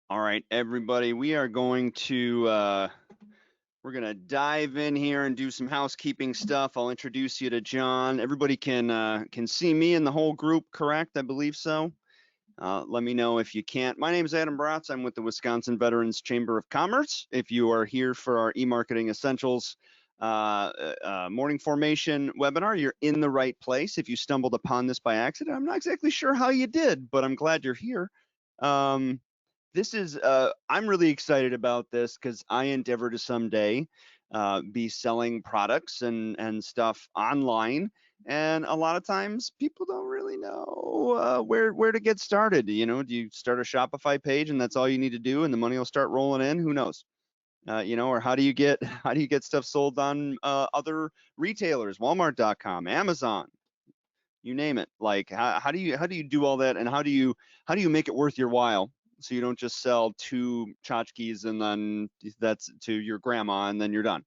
All right, everybody, we are going to we're gonna dive in here and do some housekeeping stuff. I'll introduce you to Jon. Everybody can see me in the whole group, correct? I believe so. Let me know if you can't. My name is Adam Bratz. I'm with the Wisconsin Veterans Chamber of Commerce. If you are here for our e-marketing essentials morning formation webinar, you're in the right place. If you stumbled upon this by accident, I'm not exactly sure how you did, but I'm glad you're here. This is I'm really excited about this because I endeavor to someday be selling products and stuff online, and a lot of times people don't really know where to get started. You know, do you start a Shopify page and that's all you need to do and the money will start rolling in? Who knows? Or how do you get stuff sold on other retailers, Walmart.com, Amazon, you name it. Like how do you do all that, and how do you make it worth your while, so you don't just sell 2 tchotchkes and then that's to your grandma and then you're done.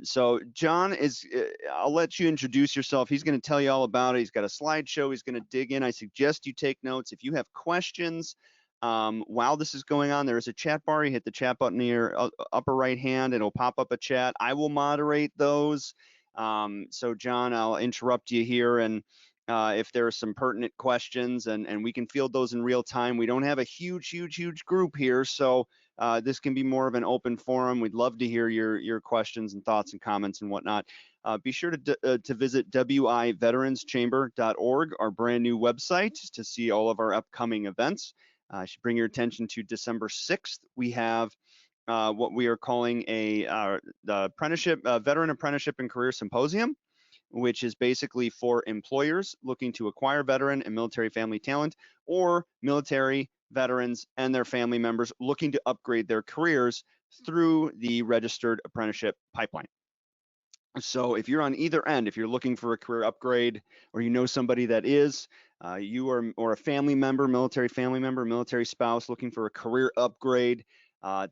So Jon is, I'll let you introduce yourself. He's going to tell you all about it. He's got a slideshow. He's going to dig in. I suggest you take notes. If you have questions while this is going on, there is a chat bar. You hit the chat button in your upper right hand. It'll pop up a chat. I will moderate those. So Jon, I'll interrupt you here, and if there are some pertinent questions, and we can field those in real time. We don't have a huge group here, so this can be more of an open forum. We'd love to hear your questions and thoughts and comments and whatnot. Be sure to visit wiveteranschamber.org, our brand new website, to see all of our upcoming events. I should bring your attention to December 6th. We have what we are calling the Veteran Apprenticeship and Career Symposium, which is basically for employers looking to acquire veteran and military family talent, or military veterans and their family members looking to upgrade their careers through the registered apprenticeship pipeline. So if you're on either end, if you're looking for a career upgrade, or you know somebody that is, or a family member, military spouse looking for a career upgrade,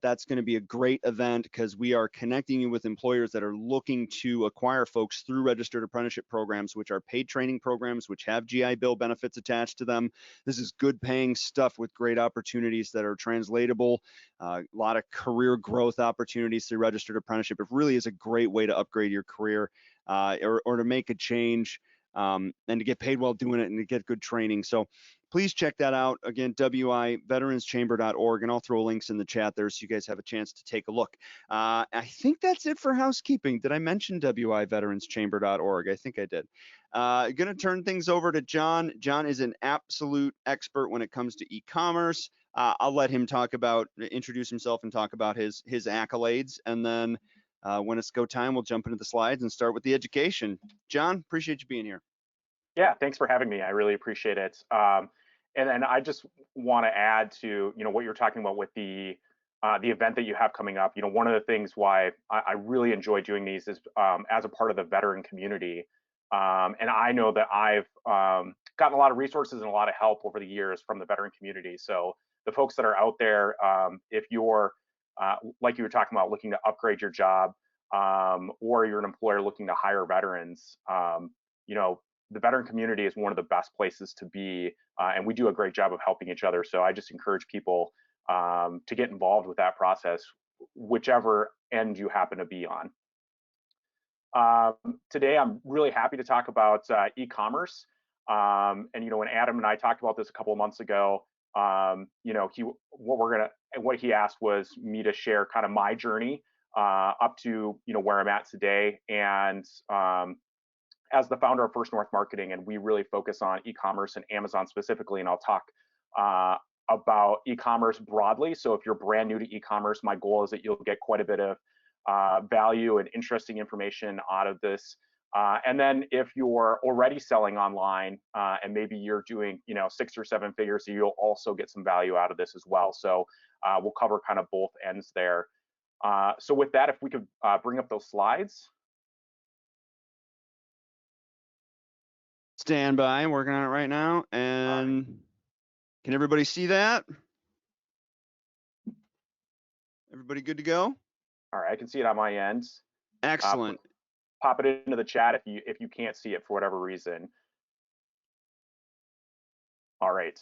that's going to be a great event, because we are connecting you with employers that are looking to acquire folks through registered apprenticeship programs, which are paid training programs, which have GI Bill benefits attached to them. This is good paying stuff with great opportunities that are translatable, a lot of career growth opportunities through registered apprenticeship. It really is a great way to upgrade your career, or to make a change, and to get paid while doing it and to get good training. So please check that out. Again, wiveteranschamber.org, and I'll throw links in the chat there so you guys have a chance to take a look. I think that's it for housekeeping. Did I mention wiveteranschamber.org? I think I did. Going to turn things over to Jon. Jon is an absolute expert when it comes to e-commerce. I'll let him introduce himself and talk about his accolades, and then when it's go time, we'll jump into the slides and start with the education. Jon, appreciate you being here. Yeah, thanks for having me. I really appreciate it. And then I just want to add to what you're talking about with the event that you have coming up. One of the things why I really enjoy doing these is as a part of the veteran community, and I know that I've gotten a lot of resources and a lot of help over the years from the veteran community. So the folks that are out there, if you're like you were talking about, looking to upgrade your job, or you're an employer looking to hire veterans, the veteran community is one of the best places to be, and we do a great job of helping each other. So I just encourage people to get involved with that process, whichever end you happen to be on. Today, I'm really happy to talk about e-commerce. And when Adam and I talked about this a couple of months ago, what he asked was me to share kind of my journey up to where I'm at today, and as the founder of First North Marketing, and we really focus on e-commerce and Amazon specifically, and I'll talk about e-commerce broadly. So if you're brand new to e-commerce, my goal is that you'll get quite a bit of value and interesting information out of this. And then if you're already selling online, and maybe you're doing 6 or 7 figures, so you'll also get some value out of this as well. So we'll cover kind of both ends there. So with that, if we could bring up those slides. Stand by, I'm working on it right now. And can everybody see that? Everybody good to go? All right, I can see it on my end. Excellent. Pop it into the chat if you can't see it for whatever reason. All right.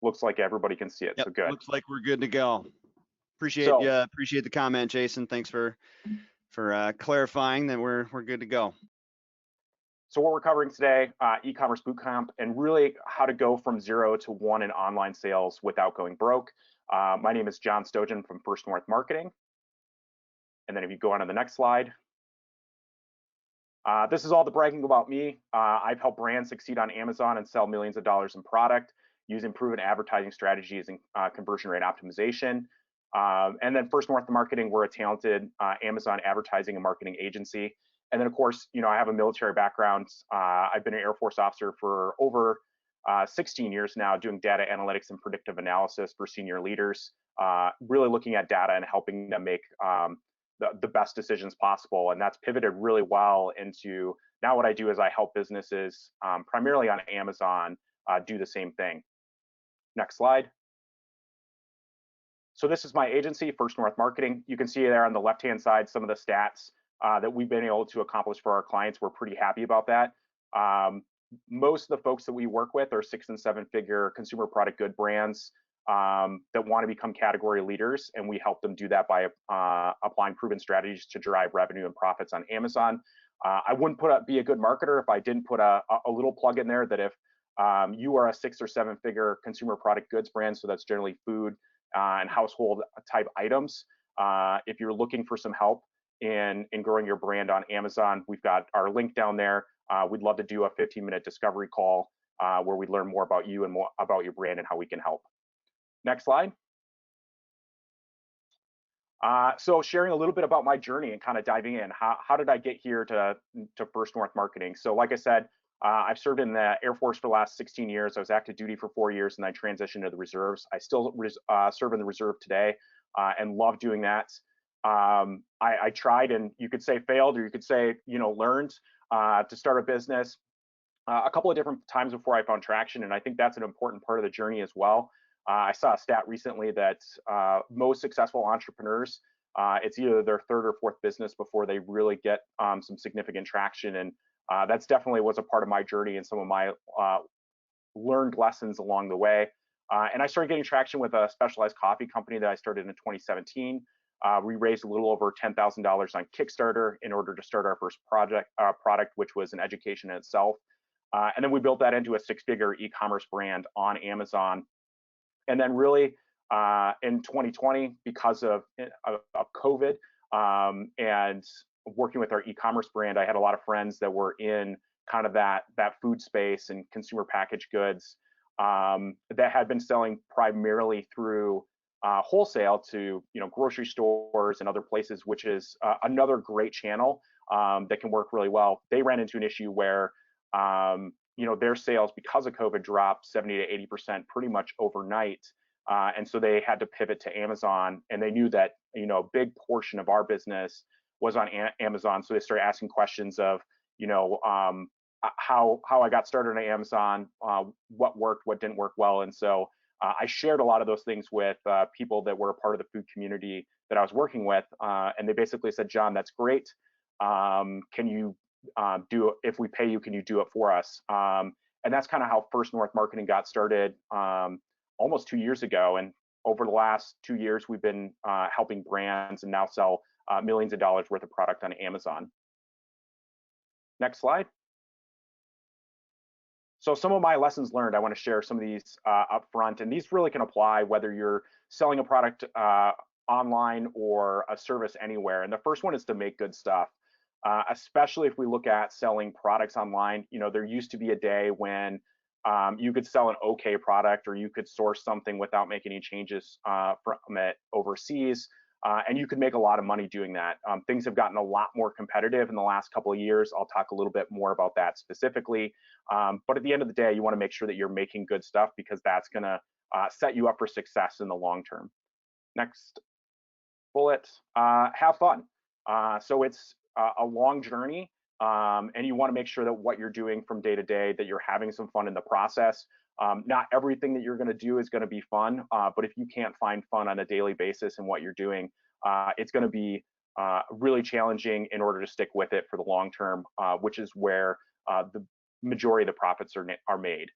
looks like everybody can see it. Yep, So good. looks like we're good to go. Appreciate So appreciate the comment, Jason. Thanks for clarifying that we're good to go. So what we're covering today, e-commerce bootcamp, and really how to go from 0 to 1 in online sales without going broke. My name is Jon Stojan from First North Marketing. And then if you go on to the next slide, this is all the bragging about me. I've helped brands succeed on Amazon and sell millions of dollars in product using proven advertising strategies and conversion rate optimization. And then First North Marketing, we're a talented Amazon advertising and marketing agency. And then, of course, I have a military background. I've been an Air Force officer for over 16 years now, doing data analytics and predictive analysis for senior leaders, really looking at data and helping them make the best decisions possible. And that's pivoted really well into now what I do is I help businesses primarily on Amazon do the same thing. Next slide. So this is my agency, First North Marketing. You can see there on the left-hand side some of the stats that we've been able to accomplish for our clients. We're pretty happy about that. Most of the folks that we work with are 6- and 7-figure consumer product good brands that want to become category leaders, and we help them do that by applying proven strategies to drive revenue and profits on Amazon. I wouldn't be a good marketer if I didn't put a little plug in there that if you are a 6- or 7-figure consumer product goods brand, so that's generally food and household type items. If you're looking for some help in growing your brand on Amazon, we've got our link down there. We'd love to do a 15-minute discovery call where we learn more about you and more about your brand and how we can help. Next slide. So sharing a little bit about my journey and kind of diving in. How did I get here to First North Marketing? So like I said, I've served in the Air Force for the last 16 years. I was active duty for 4 years and I transitioned to the reserves. I still serve in the reserve today and love doing that. I tried, and you could say failed, or you could say, learned to start a business a couple of different times before I found traction. And I think that's an important part of the journey as well. I saw a stat recently that most successful entrepreneurs, it's either their third or fourth business before they really get some significant traction. And that's definitely was a part of my journey and some of my learned lessons along the way. And I started getting traction with a specialized coffee company that I started in 2017. We raised a little over $10,000 on Kickstarter in order to start our first product, which was an education in itself. And then we built that into a 6-figure e-commerce brand on Amazon. And then really in 2020, because of COVID and working with our e-commerce brand, I had a lot of friends that were in kind of that food space and consumer packaged goods that had been selling primarily through wholesale to grocery stores and other places, which is another great channel that can work really well. They ran into an issue where their sales, because of COVID, dropped 70 to 80% pretty much overnight. And so they had to pivot to Amazon, and they knew that, a big portion of our business was on Amazon. So they started asking questions of, how I got started on Amazon, what worked, what didn't work well. And so I shared a lot of those things with people that were a part of the food community that I was working with. And they basically said, Jon, that's great. Can you do it? If we pay you, can you do it for us? And that's kind of how First North Marketing got started almost 2 years ago. And over the last 2 years, we've been helping brands and now sell millions of dollars worth of product on Amazon. Next slide. So some of my lessons learned, I want to share some of these up front, and these really can apply whether you're selling a product online or a service anywhere. And the first one is to make good stuff. Especially if we look at selling products online, there used to be a day when you could sell an okay product, or you could source something without making any changes from it overseas, and you could make a lot of money doing that. Things have gotten a lot more competitive in the last couple of years. I'll talk a little bit more about that specifically. But at the end of the day, you want to make sure that you're making good stuff, because that's going to set you up for success in the long term. Next bullet, have fun. So it's a long journey, and you want to make sure that what you're doing from day to day, that you're having some fun in the process. Not everything that you're going to do is going to be fun, but if you can't find fun on a daily basis in what you're doing, it's going to be really challenging in order to stick with it for the long term, which is where the majority of the profits are made.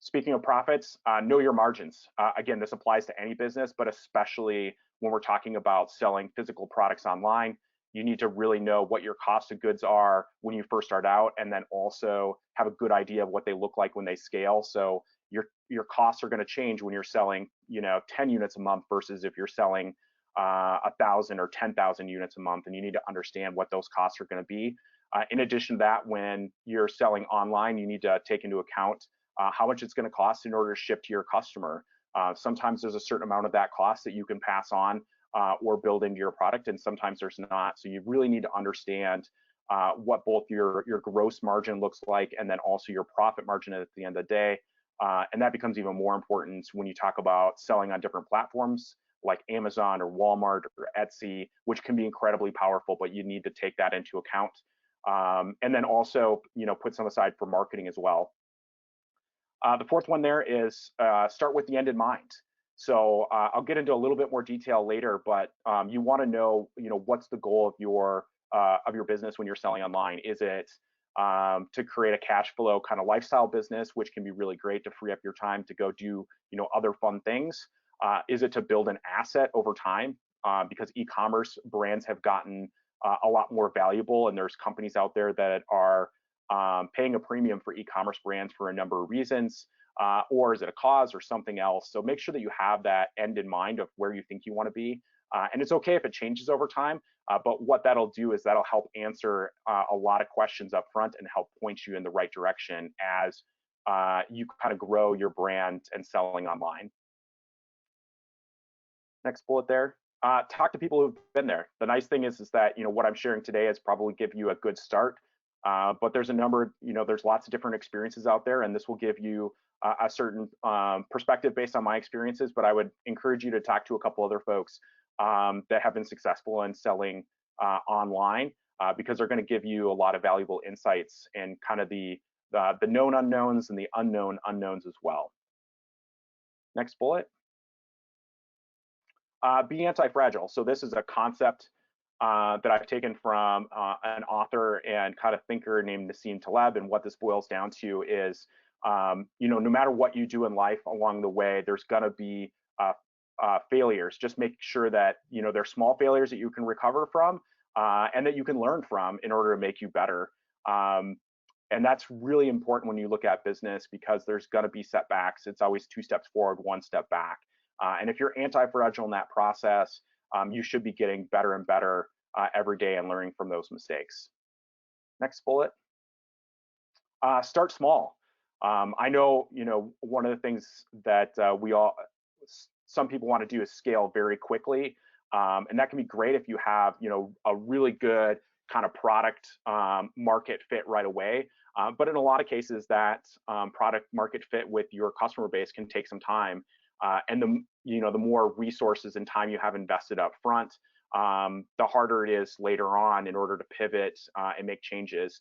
Speaking of profits, know your margins. Again, this applies to any business, but especially when we're talking about selling physical products online. You need to really know what your cost of goods are when you first start out, and then also have a good idea of what they look like when they scale. So your costs are going to change when you're selling, 10 units a month versus if you're selling 1,000 or 10,000 units a month, and you need to understand what those costs are going to be. In addition to that, when you're selling online, you need to take into account how much it's going to cost in order to ship to your customer. Sometimes there's a certain amount of that cost that you can pass on or build into your product, and sometimes there's not. So you really need to understand what both your gross margin looks like, and then also your profit margin at the end of the day. And that becomes even more important when you talk about selling on different platforms like Amazon or Walmart or Etsy, which can be incredibly powerful, but you need to take that into account. And then also, put some aside for marketing as well. The fourth one there is start with the end in mind. So I'll get into a little bit more detail later, but you want to know, what's the goal of your business when you're selling online? Is it to create a cash flow kind of lifestyle business, which can be really great to free up your time to go do, other fun things? Is it to build an asset over time? Because e-commerce brands have gotten a lot more valuable, and there's companies out there that are paying a premium for e-commerce brands for a number of reasons, or is it a cause or something else? So make sure that you have that end in mind of where you think you want to be. And it's okay if it changes over time, but what that'll do is that'll help answer a lot of questions up front and help point you in the right direction as you kind of grow your brand and selling online. Next bullet there. Talk to people who've been there. The nice thing is that what I'm sharing today is probably give you a good start. But there's a number, there's lots of different experiences out there, and this will give you a certain perspective based on my experiences. But I would encourage you to talk to a couple other folks that have been successful in selling online, because they're going to give you a lot of valuable insights and kind of the known unknowns and the unknown unknowns as well. Next bullet. Be anti-fragile. So this is a concept that I've taken from an author and kind of thinker named Nassim Taleb. And what this boils down to is, no matter what you do in life along the way, there's going to be failures. Just make sure that, there's small failures that you can recover from and that you can learn from in order to make you better. And that's really important when you look at business, because there's going to be setbacks. It's always 2 steps forward, 1 step back. And if you're anti-fragile in that process, you should be getting better and better every day and learning from those mistakes. Next bullet. Start small. I know, one of the things that some people want to do is scale very quickly. And that can be great if you have, a really good kind of product market fit right away. But in a lot of cases, that product market fit with your customer base can take some time. And the more resources and time you have invested up front, the harder it is later on in order to pivot and make changes,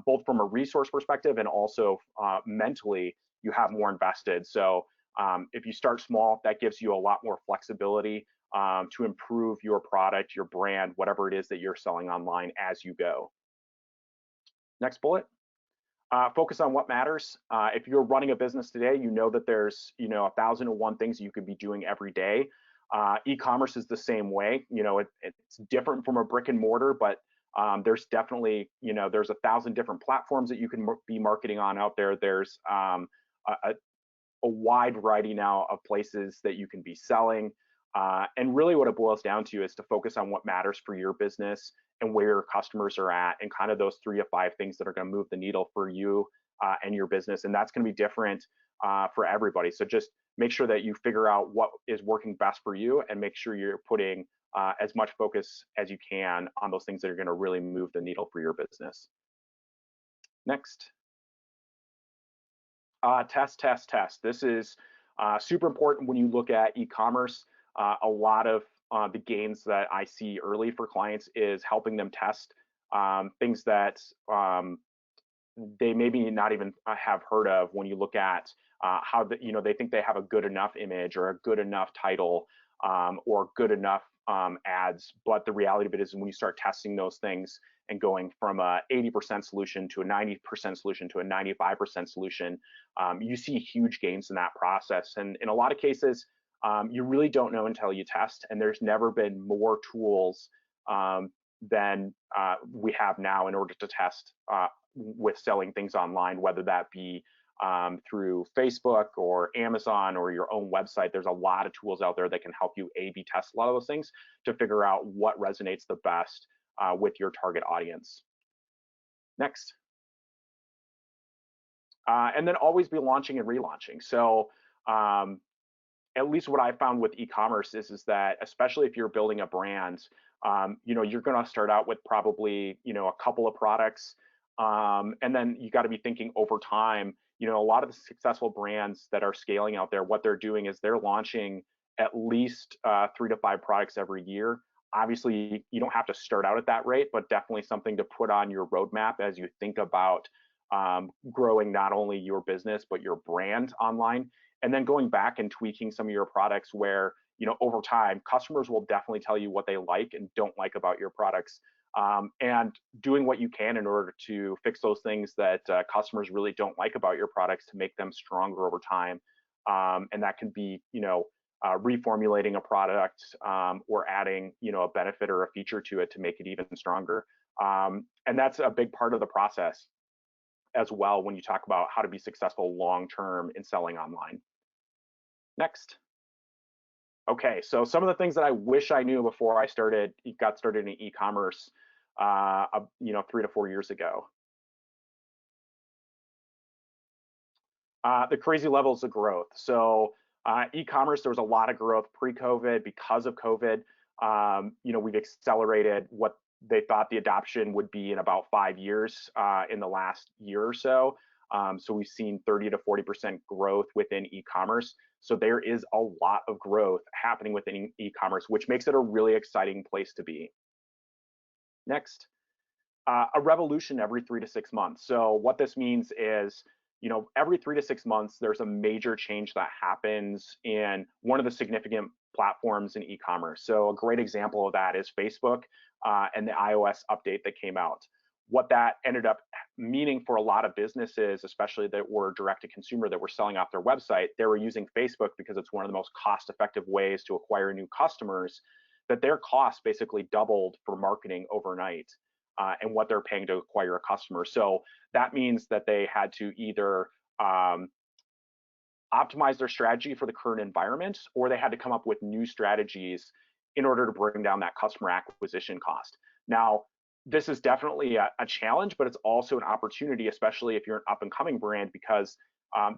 both from a resource perspective and also mentally, you have more invested. So if you start small, that gives you a lot more flexibility to improve your product, your brand, whatever it is that you're selling online as you go. Next bullet. Focus on what matters. If you're running a business today, you know that there's 1,001 things you could be doing every day. E-commerce is the same way. It's different from a brick and mortar, but there's definitely there's 1,000 different platforms that you can be marketing on out there. There's a wide variety now of places that you can be selling. And really what it boils down to is to focus on what matters for your business and where your customers are at, and kind of those 3 to 5 things that are going to move the needle for you and your business. And that's going to be different for everybody. So just make sure that you figure out what is working best for you, and make sure you're putting as much focus as you can on those things that are going to really move the needle for your business. Next. Test, test, test. This is super important when you look at e-commerce. A lot of the gains that I see early for clients is helping them test things that they maybe not even have heard of. When you look at how they think they have a good enough image or a good enough title or good enough ads, but the reality of it is when you start testing those things and going from a 80% solution to a 90% solution to a 95% solution, you see huge gains in that process. And in a lot of cases, you really don't know until you test, and there's never been more tools than we have now in order to test with selling things online, whether that be through Facebook or Amazon or your own website. There's a lot of tools out there that can help you A/B test a lot of those things to figure out what resonates the best with your target audience. Next. And then always be launching and relaunching. So at least what I found with e-commerce is that, especially if you're building a brand, you're going to start out with probably, a couple of products. And then you got to be thinking over time, a lot of the successful brands that are scaling out there, what they're doing is they're launching at least 3 to 5 products every year. Obviously, you don't have to start out at that rate, but definitely something to put on your roadmap as you think about growing not only your business, but your brand online. And then going back and tweaking some of your products where, over time, customers will definitely tell you what they like and don't like about your products. And doing what you can in order to fix those things that customers really don't like about your products to make them stronger over time. And that can be, reformulating a product or adding, a benefit or a feature to it to make it even stronger. And that's a big part of the process as well when you talk about how to be successful long-term in selling online. Next. Okay, so some of the things that I wish I knew before I got started in e-commerce, 3 to 4 years ago. The crazy levels of growth. So e-commerce, there was a lot of growth pre-COVID. Because of COVID, we've accelerated what they thought the adoption would be in about 5 years in the last year or so. So we've seen 30 to 40% growth within e-commerce. So there is a lot of growth happening within e-commerce, which makes it a really exciting place to be. Next, a revolution every 3 to 6 months. So what this means is, every 3 to 6 months, there's a major change that happens in one of the significant platforms in e-commerce. So a great example of that is Facebook and the iOS update that came out. What that ended up meaning for a lot of businesses, especially that were direct to consumer, that were selling off their website, they were using Facebook because it's one of the most cost-effective ways to acquire new customers, that their costs basically doubled for marketing overnight and what they're paying to acquire a customer. So that means that they had to either optimize their strategy for the current environment, or they had to come up with new strategies in order to bring down that customer acquisition cost. Now, this is definitely a challenge, but it's also an opportunity, especially if you're an up and coming brand, because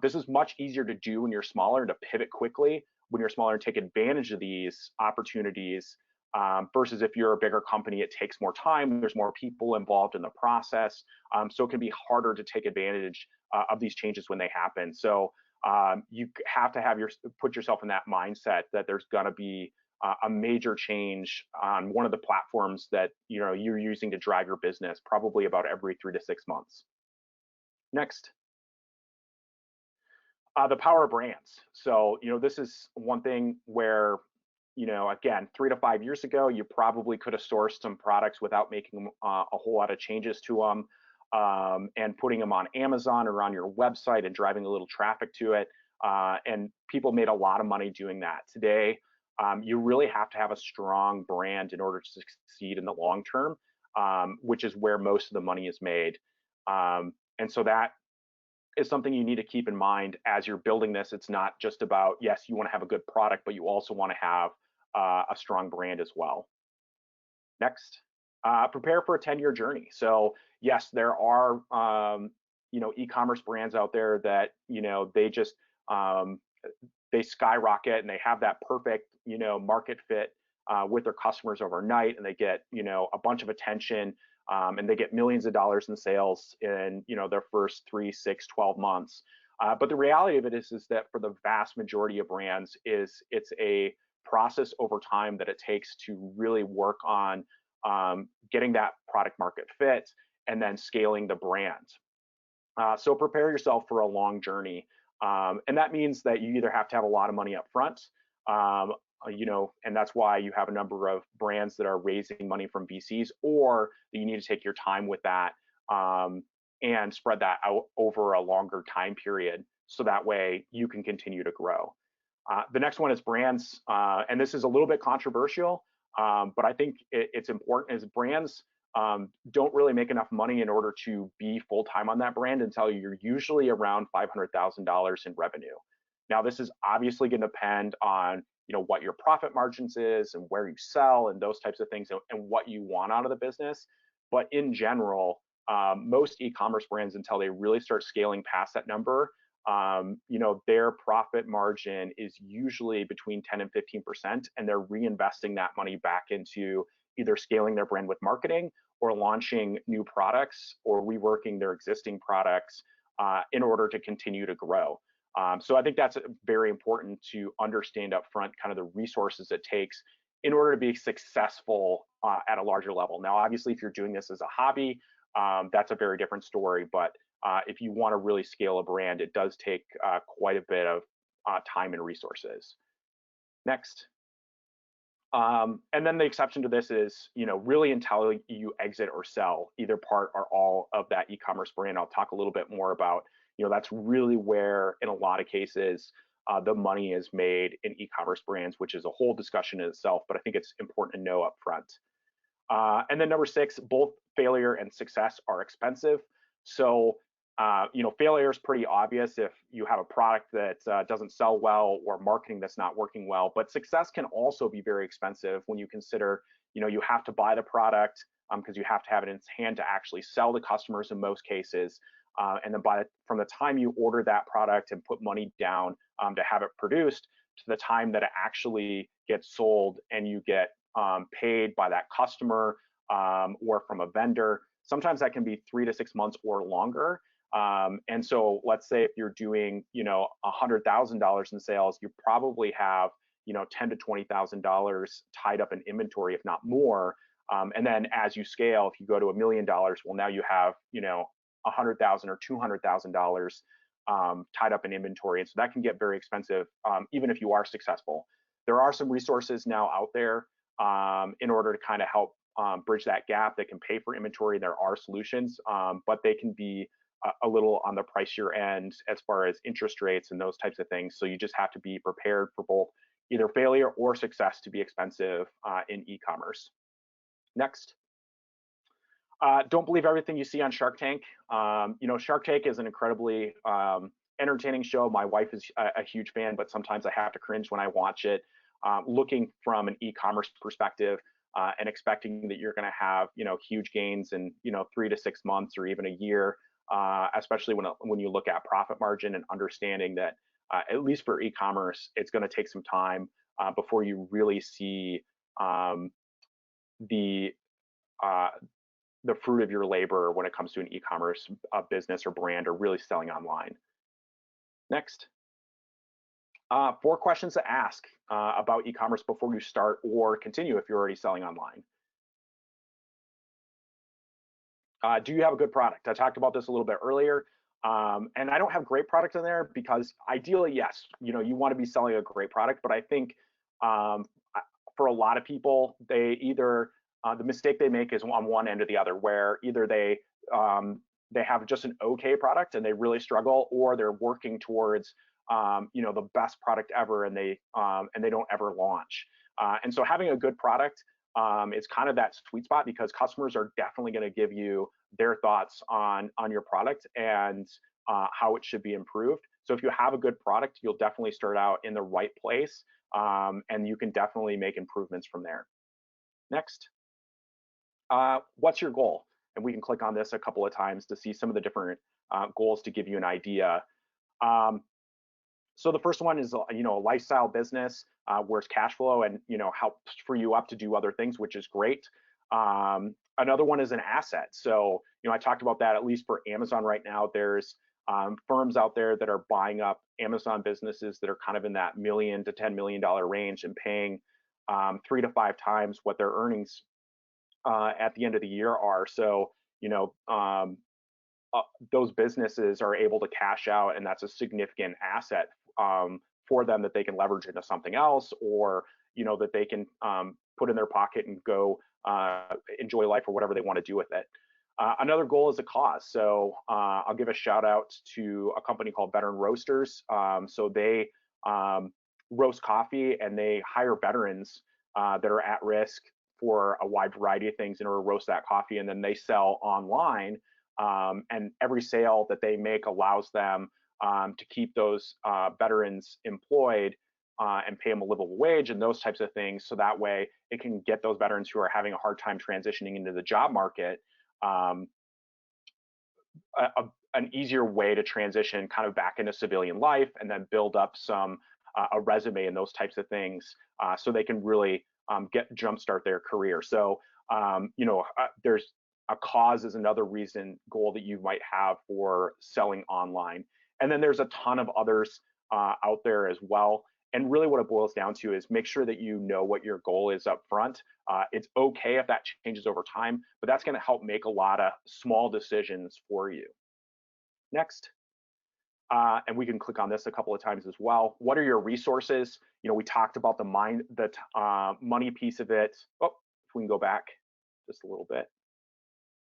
this is much easier to do when you're smaller and to pivot quickly when you're smaller and take advantage of these opportunities versus if you're a bigger company, it takes more time. There's more people involved in the process. So it can be harder to take advantage of these changes when they happen. So you have to put yourself in that mindset that there's going to be a major change on one of the platforms that you're using to drive your business, probably about every 3 to 6 months. Next, the power of brands. So this is one thing where again, 3 to 5 years ago, you probably could have sourced some products without making a whole lot of changes to them and putting them on Amazon or on your website and driving a little traffic to it. And people made a lot of money doing that. Today, you really have to have a strong brand in order to succeed in the long term, which is where most of the money is made. And so that is something you need to keep in mind as you're building this. It's not just about, yes, you want to have a good product, but you also want to have a strong brand as well. Next, prepare for a 10-year journey. So yes, there are e-commerce brands out there that they just they skyrocket and they have that perfect market fit with their customers overnight, and they get a bunch of attention and they get millions of dollars in sales in their first 3, 6, 12 months. But the reality of it is that for the vast majority of brands, it's a process over time that it takes to really work on getting that product market fit and then scaling the brand. So prepare yourself for a long journey. And that means that you either have to have a lot of money up front, and that's why you have a number of brands that are raising money from VCs, or that you need to take your time with that, and spread that out over a longer time period, so that way you can continue to grow. The next one is brands, and this is a little bit controversial, but I think it's important, is brands don't really make enough money in order to be full-time on that brand until you're usually around $500,000 in revenue. Now, this is obviously going to depend on what your profit margins is and where you sell and those types of things, and what you want out of the business. But in general, most e-commerce brands, until they really start scaling past that number, their profit margin is usually between 10 and 15%, and they're reinvesting that money back into either scaling their brand with marketing, or launching new products, or reworking their existing products in order to continue to grow. So I think that's very important to understand up front, kind of the resources it takes in order to be successful at a larger level. Now, obviously, if you're doing this as a hobby, that's a very different story. But if you want to really scale a brand, it does take quite a bit of time and resources. Next. And then the exception to this is, really until you exit or sell either part or all of that e-commerce brand. I'll talk a little bit more about, that's really where, in a lot of cases, the money is made in e-commerce brands, which is a whole discussion in itself, but I think it's important to know up front. And then number 6, both failure and success are expensive. So, failure is pretty obvious if you have a product that doesn't sell well, or marketing that's not working well. But success can also be very expensive when you consider, you have to buy the product because you have to have it in hand to actually sell to customers in most cases. And then from the time you order that product and put money down to have it produced, to the time that it actually gets sold and you get paid by that customer or from a vendor, sometimes that can be 3 to 6 months or longer. And so let's say if you're doing, $100,000 in sales, you probably have, $10,000 to $20,000 tied up in inventory, if not more. And then as you scale, if you go to $1 million, well, now you have, $100,000 or $200,000 tied up in inventory. And so that can get very expensive, even if you are successful. There are some resources now out there in order to kind of help bridge that gap that can pay for inventory. There are solutions, but they can be a little on the pricier end as far as interest rates and those types of things. So you just have to be prepared for both either failure or success to be expensive in e-commerce. Next. Don't believe everything you see on Shark Tank. Shark Tank is an incredibly entertaining show. My wife is a huge fan, but sometimes I have to cringe when I watch it. Looking from an e-commerce perspective and expecting that you're going to have, huge gains in, 3 to 6 months or even a year, especially when you look at profit margin, and understanding that at least for e-commerce, it's going to take some time before you really see the fruit of your labor when it comes to an e-commerce business or brand, or really selling online. Next. 4 questions to ask about e-commerce before you start or continue if you're already selling online. Do you have a good product? I talked about this a little bit earlier, and I don't have great product in there because ideally, yes, you want to be selling a great product, but I think for a lot of people, they either the mistake they make is on one end or the other, where either they have just an okay product and they really struggle, or they're working towards the best product ever and they don't ever launch. And so having a good product is kind of that sweet spot, because customers are definitely going to give you their thoughts on your product and how it should be improved. So if you have a good product, you'll definitely start out in the right place, and you can definitely make improvements from there. Next. What's your goal? And we can click on this a couple of times to see some of the different goals to give you an idea. So the first one is, a lifestyle business where it's cash flow and, helps free you up to do other things, which is great. Another one is an asset. So, I talked about that, at least for Amazon right now. There's firms out there that are buying up Amazon businesses that are kind of in that $1 million to $10 million range and paying 3 to 5 times what their earnings at the end of the year are. So, those businesses are able to cash out, and that's a significant asset for them that they can leverage into something else, or that they can put in their pocket and go enjoy life or whatever they want to do with it. Another goal is a cause. So I'll give a shout out to a company called Veteran Roasters. So they roast coffee, and they hire veterans that are at risk for a wide variety of things in order to roast that coffee, and then they sell online. And every sale that they make allows them to keep those veterans employed and pay them a livable wage and those types of things. So that way it can get those veterans who are having a hard time transitioning into the job market an easier way to transition kind of back into civilian life, and then build up some a resume and those types of things, so they can really jumpstart their career. So there's a cause is another goal that you might have for selling online, and then there's a ton of others out there as well. And really what it boils down to is make sure that you know what your goal is up front. It's okay if that changes over time, but that's going to help make a lot of small decisions for you. Next. And we can click on this a couple of times as well. What are your resources? We talked about the money piece of it. Oh, if we can go back just a little bit.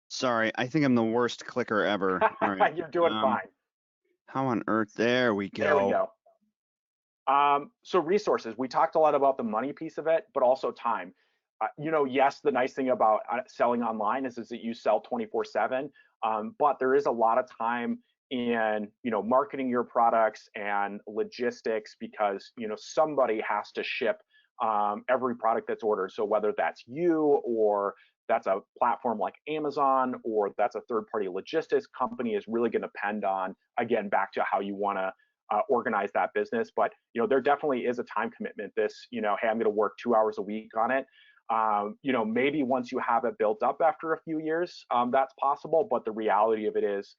Sorry, I think I'm the worst clicker ever. All right. You're doing fine. How on earth? There we go. There we go. So resources, we talked a lot about the money piece of it, but also time. Yes, the nice thing about selling online is that you sell 24/7, but there is a lot of time in marketing your products and logistics, because somebody has to ship every product that's ordered. So whether that's you, or that's a platform like Amazon, or that's a third-party logistics company, is really going to depend on, again, back to how you want to organize that business. But there definitely is a time commitment. Hey, I'm going to work 2 hours a week on it. Maybe once you have it built up after a few years, that's possible. But the reality of it is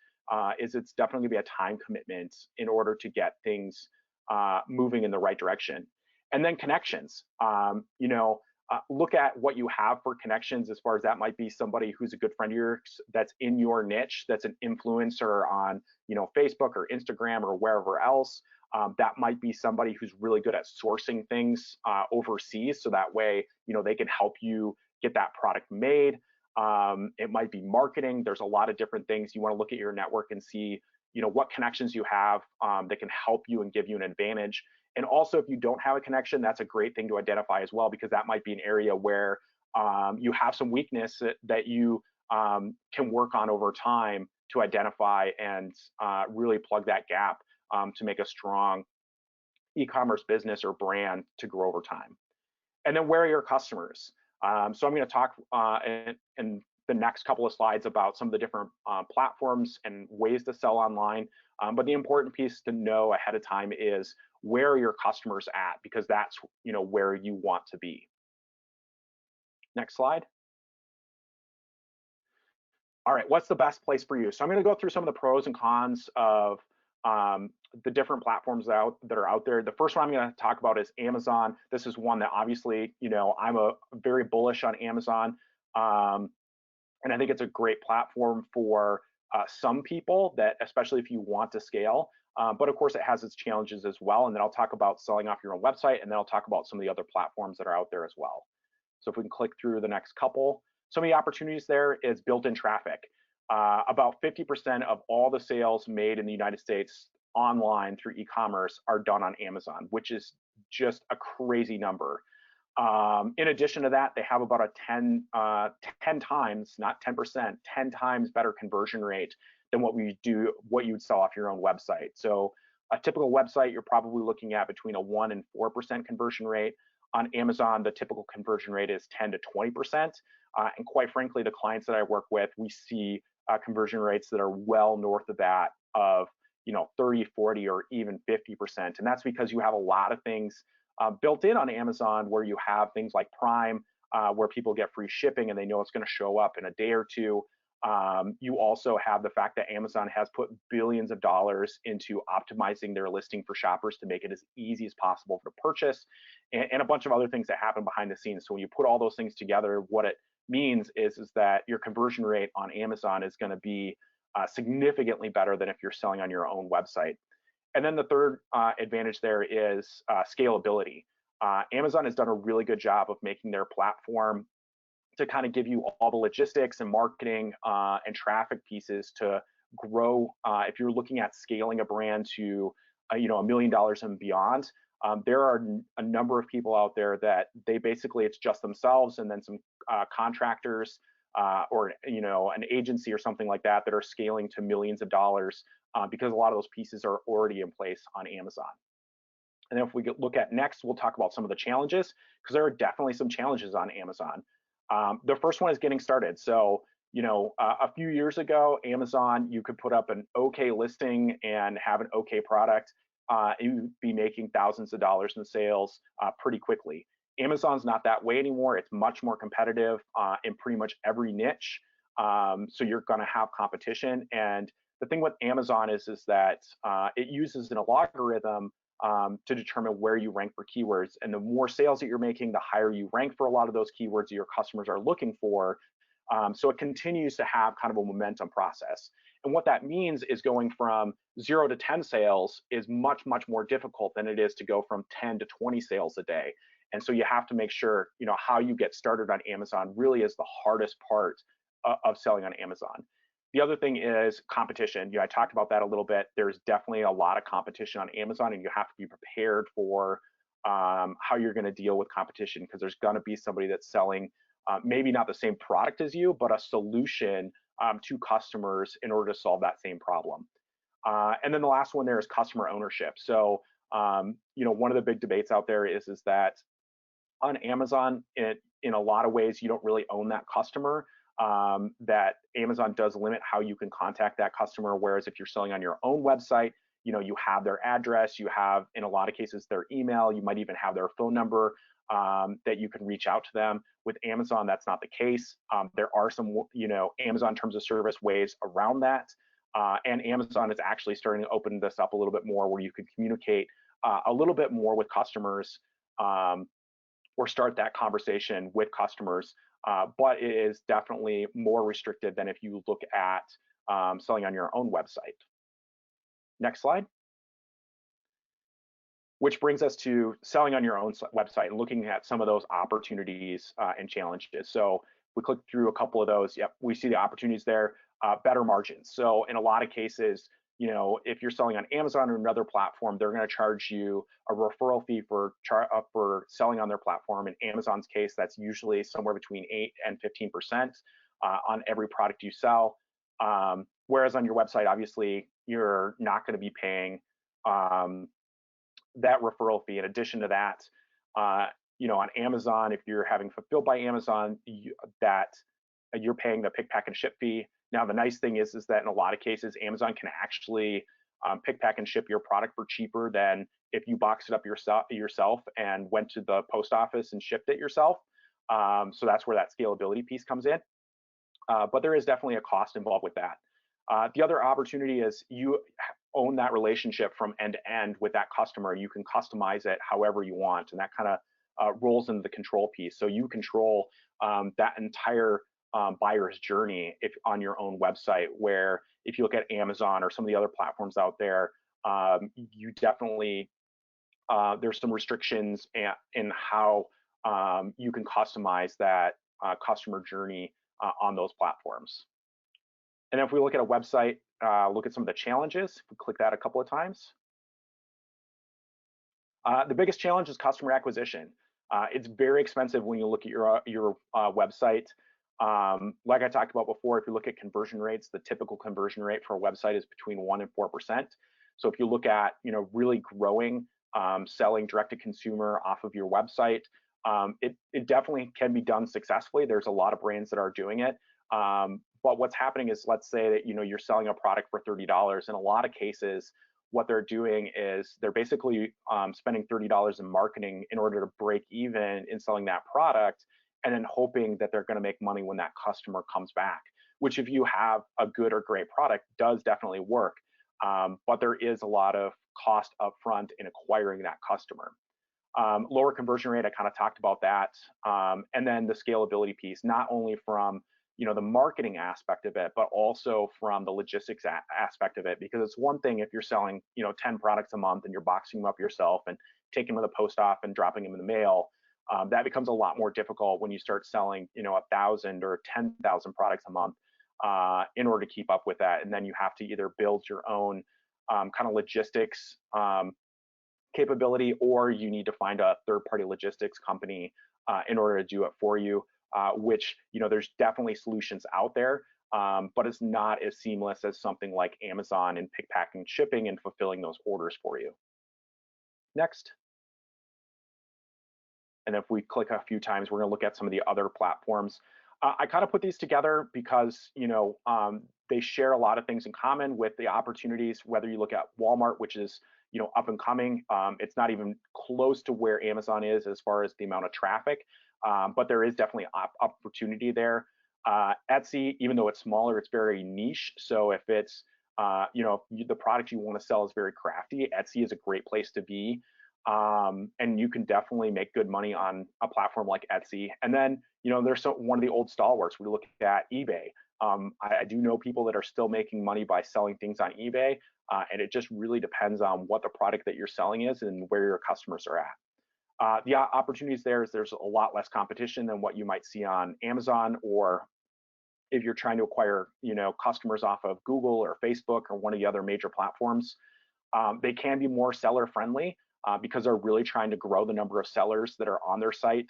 it's definitely going to be a time commitment in order to get things moving in the right direction. And then connections. Look at what you have for connections, as far as that might be somebody who's a good friend of yours that's in your niche, that's an influencer on Facebook or Instagram or wherever else. That might be somebody who's really good at sourcing things overseas, so that way they can help you get that product made. It might be marketing. There's a lot of different things. You want to look at your network and see what connections you have that can help you and give you an advantage. And also, if you don't have a connection, that's a great thing to identify as well, because that might be an area where you have some weakness that you can work on over time to identify and really plug that gap to make a strong e-commerce business or brand to grow over time. And then where are your customers? So I'm going to talk in the next couple of slides about some of the different platforms and ways to sell online. But the important piece to know ahead of time is, where are your customers at? Because that's where you want to be. Next slide. All right, what's the best place for you? So I'm going to go through some of the pros and cons of the different platforms that are out there. The first one I'm going to talk about is Amazon. This is one that obviously, I'm very bullish on Amazon. And I think it's a great platform for some people, that especially if you want to scale. But of course, it has its challenges as well. And then I'll talk about selling off your own website, and then I'll talk about some of the other platforms that are out there as well. So if we can click through the next couple. Some of the opportunities there is built-in traffic. About 50% of all the sales made in the United States online through e-commerce are done on Amazon, which is just a crazy number. In addition to that, they have about a 10 times, not 10%, 10 times better conversion rate than what you'd sell off your own website. So a typical website, you're probably looking at between a 1% and 4% conversion rate. On Amazon, the typical conversion rate is 10 to 20%. And quite frankly, the clients that I work with, we see conversion rates that are well north of that, of 30, 40, or even 50%. And that's because you have a lot of things built in on Amazon, where you have things like Prime, where people get free shipping and they know it's going to show up in a day or two. You also have the fact that Amazon has put billions of dollars into optimizing their listing for shoppers to make it as easy as possible to purchase, and a bunch of other things that happen behind the scenes. So when you put all those things together, what it means is that your conversion rate on Amazon is going to be significantly better than if you're selling on your own website. And then the third advantage there is scalability. Amazon has done a really good job of making their platform to kind of give you all the logistics and marketing and traffic pieces to grow. If you're looking at scaling a brand to $1 million and beyond, there are a number of people out there that they basically, it's just themselves and then some contractors or an agency or something like that that are scaling to millions of dollars because a lot of those pieces are already in place on Amazon. And then if we look at next, we'll talk about some of the challenges, because there are definitely some challenges on Amazon. The first one is getting started. So, a few years ago, Amazon, you could put up an okay listing and have an okay product. You'd be making thousands of dollars in sales pretty quickly. Amazon's not that way anymore. It's much more competitive in pretty much every niche. So you're going to have competition. And the thing with Amazon is that it uses an algorithm to determine where you rank for keywords. And the more sales that you're making, the higher you rank for a lot of those keywords that your customers are looking for. So it continues to have kind of a momentum process. And what that means is going from 0 to 10 sales is much, much more difficult than it is to go from 10 to 20 sales a day. And so you have to make sure, how you get started on Amazon really is the hardest part of selling on Amazon. The other thing is competition. I talked about that a little bit. There's definitely a lot of competition on Amazon, and you have to be prepared for how you're going to deal with competition, because there's going to be somebody that's selling maybe not the same product as you, but a solution to customers in order to solve that same problem. And then the last one there is customer ownership. So, one of the big debates out there is that on Amazon, in a lot of ways, you don't really own that customer. That Amazon does limit how you can contact that customer. Whereas if you're selling on your own website, you have their address, you have, in a lot of cases, their email, you might even have their phone number that you can reach out to them. With Amazon, that's not the case. There are some, Amazon terms of service ways around that. And Amazon is actually starting to open this up a little bit more, where you can communicate a little bit more with customers or start that conversation with customers. But it is definitely more restricted than if you look at selling on your own website. Next slide. Which brings us to selling on your own website and looking at some of those opportunities and challenges. So we click through a couple of those. Yep, we see the opportunities there. Better margins. So in a lot of cases, if you're selling on Amazon or another platform, they're going to charge you a referral fee for selling on their platform. In Amazon's case, that's usually somewhere between 8 and 15% on every product you sell. Whereas on your website, obviously, you're not going to be paying that referral fee. In addition to that, on Amazon, if you're having fulfilled by Amazon, you're paying the pick, pack, and ship fee. Now, the nice thing is that in a lot of cases, Amazon can actually pick, pack, and ship your product for cheaper than if you boxed it up yourself and went to the post office and shipped it yourself. So that's where that scalability piece comes in. But there is definitely a cost involved with that. The other opportunity is you own that relationship from end to end with that customer. You can customize it however you want, and that kind of rolls into the control piece. So you control that entire buyer's journey on your own website, where if you look at Amazon or some of the other platforms out there, you definitely, there's some restrictions in how you can customize that customer journey on those platforms. And if we look at a website, look at some of the challenges, we click that a couple of times. The biggest challenge is customer acquisition. It's very expensive when you look at your website. Like I talked about before, if you look at conversion rates, the typical conversion rate for a website is between 1% and 4%. So if you look at really growing, selling direct to consumer off of your website, it definitely can be done successfully. There's a lot of brands that are doing it. But what's happening is, let's say that you're selling a product for $30. In a lot of cases, what they're doing is they're basically spending $30 in marketing in order to break even in selling that product, and then hoping that they're going to make money when that customer comes back, which, if you have a good or great product, does definitely work. But there is a lot of cost upfront in acquiring that customer. Lower conversion rate, I kind of talked about that. And then the scalability piece, not only from the marketing aspect of it, but also from the logistics aspect of it. Because it's one thing if you're selling 10 products a month and you're boxing them up yourself and taking them to the post office and dropping them in the mail. That becomes a lot more difficult when you start selling 1,000 or 10,000 products a month in order to keep up with that. And then you have to either build your own kind of logistics capability, or you need to find a third-party logistics company in order to do it for you, which there's definitely solutions out there, but it's not as seamless as something like Amazon and pick, packing, shipping and fulfilling those orders for you. Next. And if we click a few times, we're going to look at some of the other platforms. I kind of put these together because they share a lot of things in common with the opportunities. Whether you look at Walmart, which is up and coming, it's not even close to where Amazon is as far as the amount of traffic, but there is definitely opportunity there. Etsy, even though it's smaller, it's very niche. So if it's the product you want to sell is very crafty, Etsy is a great place to be. And you can definitely make good money on a platform like Etsy. And then, there's one of the old stalwarts. We look at eBay. I do know people that are still making money by selling things on eBay, and it just really depends on what the product that you're selling is and where your customers are at. The opportunities there's a lot less competition than what you might see on Amazon, or if you're trying to acquire, customers off of Google or Facebook or one of the other major platforms. They can be more seller friendly. Because they're really trying to grow the number of sellers that are on their site.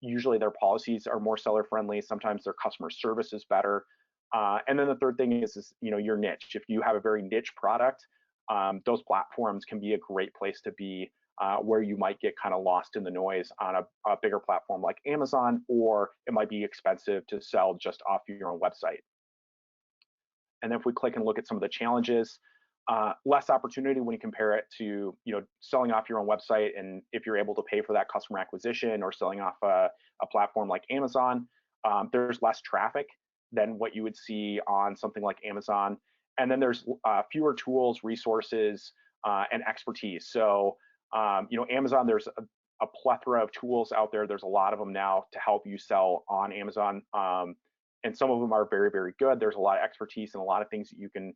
Usually their policies are more seller friendly. Sometimes their customer service is better. And then the third thing is your niche. If you have a very niche product, those platforms can be a great place to be, where you might get kind of lost in the noise on a bigger platform like Amazon, or it might be expensive to sell just off your own website. And then if we click and look at some of the challenges, less opportunity when you compare it to selling off your own website, and if you're able to pay for that customer acquisition, or selling off a platform like Amazon, there's less traffic than what you would see on something like Amazon. And then there's fewer tools, resources, and expertise. So Amazon, there's a plethora of tools out there. There's a lot of them now to help you sell on Amazon, and some of them are very, very good. There's a lot of expertise and a lot of things that you can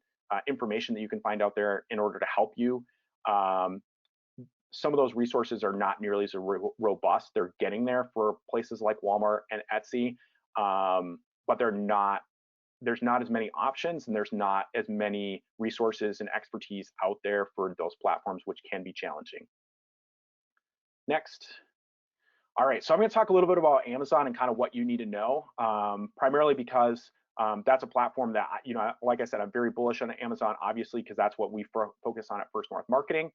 information that you can find out there in order to help you. Some of those resources are not nearly as robust. They're getting there for places like Walmart and Etsy, but there's not as many options, and there's not as many resources and expertise out there for those platforms, which can be challenging. Next. All right, so I'm going to talk a little bit about Amazon and kind of what you need to know, primarily because that's a platform that, like I said, I'm very bullish on Amazon, obviously, because that's what we focus on at First North Marketing.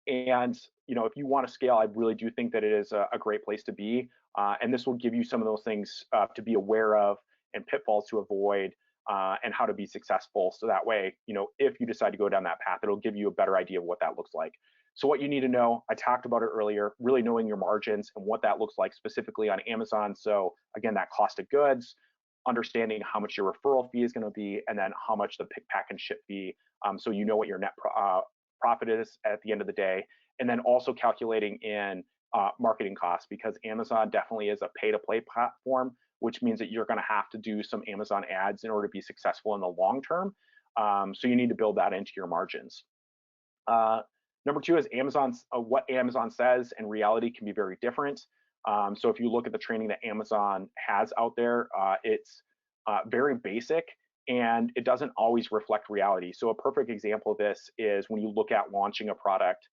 And if you want to scale, I really do think that it is a great place to be. And this will give you some of those things to be aware of, and pitfalls to avoid, and how to be successful. So that way, if you decide to go down that path, it'll give you a better idea of what that looks like. So what you need to know, I talked about it earlier, really knowing your margins and what that looks like specifically on Amazon. So again, that cost of goods, understanding how much your referral fee is going to be, and then how much the pick, pack, and ship fee, so you know what your net profit is at the end of the day. And then also calculating in marketing costs, because Amazon definitely is a pay-to-play platform, which means that you're going to have to do some Amazon ads in order to be successful in the long term. So you need to build that into your margins. Number two is what Amazon says and reality can be very different. So if you look at the training that Amazon has out there, it's very basic, and it doesn't always reflect reality. So a perfect example of this is when you look at launching a product,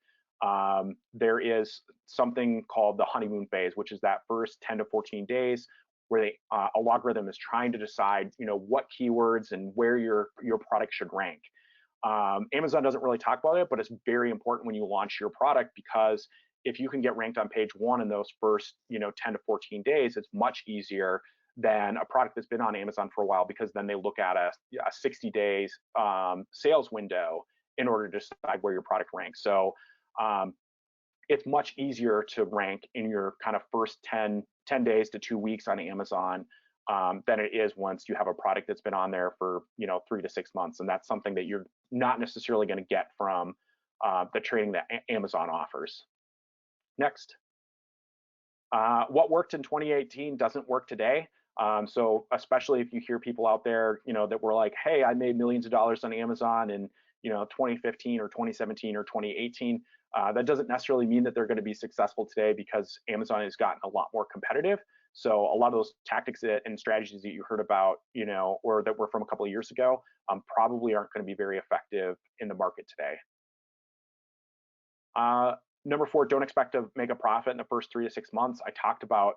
there is something called the honeymoon phase, which is that first 10 to 14 days where a logarithm is trying to decide, what keywords and where your product should rank. Amazon doesn't really talk about it, but it's very important when you launch your product, because if you can get ranked on page one in those first 10 to 14 days, it's much easier than a product that's been on Amazon for a while, because then they look at a 60 days sales window in order to decide where your product ranks. So it's much easier to rank in your kind of first 10 days to 2 weeks on Amazon than it is once you have a product that's been on there for 3 to 6 months. And that's something that you're not necessarily going to get from the training that Amazon offers. Next. What worked in 2018 doesn't work today. So especially if you hear people out there, that were like, "Hey, I made millions of dollars on Amazon in 2015 or 2017 or 2018." That doesn't necessarily mean that they're going to be successful today because Amazon has gotten a lot more competitive. So a lot of those tactics and strategies that you heard about, or that were from a couple of years ago, probably aren't going to be very effective in the market today. Number 4, don't expect to make a profit in the first 3 to 6 months. I talked about,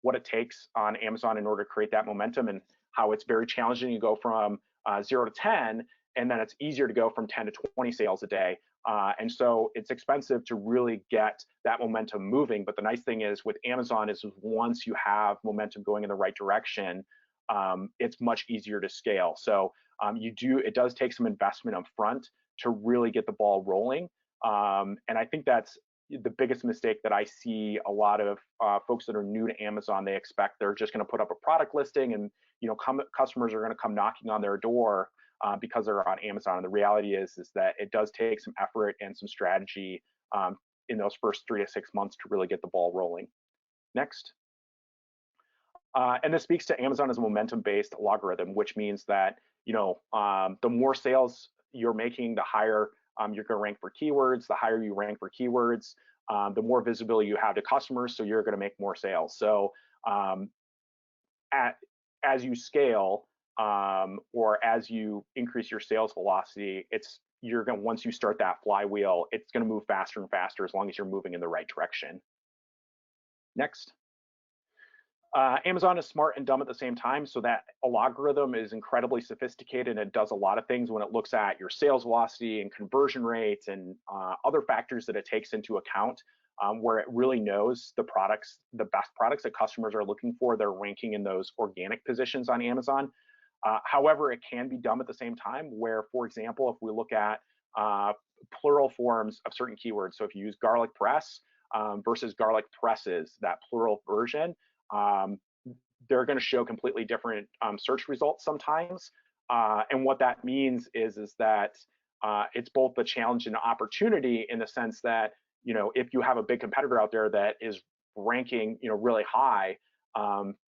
what it takes on Amazon in order to create that momentum, and how it's very challenging to go from 0 to 10, and then it's easier to go from 10 to 20 sales a day. And so it's expensive to really get that momentum moving. But the nice thing is with Amazon is once you have momentum going in the right direction, it's much easier to scale. So it does take some investment up front to really get the ball rolling. And I think that's the biggest mistake that I see a lot of folks that are new to Amazon. They expect they're just going to put up a product listing, and customers are going to come knocking on their door because they're on Amazon. And the reality is that it does take some effort and some strategy in those first 3 to 6 months to really get the ball rolling. Next. And this speaks to Amazon as a momentum-based algorithm, which means that the more sales you're making, the higher you're going to rank for keywords. The higher you rank for keywords, the more visibility you have to customers, so you're going to make more sales. So as you scale, or as you increase your sales velocity, once you start that flywheel, it's going to move faster and faster as long as you're moving in the right direction. Next. Amazon is smart and dumb at the same time, so that algorithm is incredibly sophisticated, and it does a lot of things when it looks at your sales velocity and conversion rates and other factors that it takes into account, where it really knows the best products that customers are looking for. They're ranking in those organic positions on Amazon. However, it can be dumb at the same time, where, for example, if we look at plural forms of certain keywords, so if you use garlic press versus garlic presses, that plural version, they're going to show completely different search results sometimes. And what that means is that it's both the challenge and opportunity, in the sense that, if you have a big competitor out there that is ranking, really high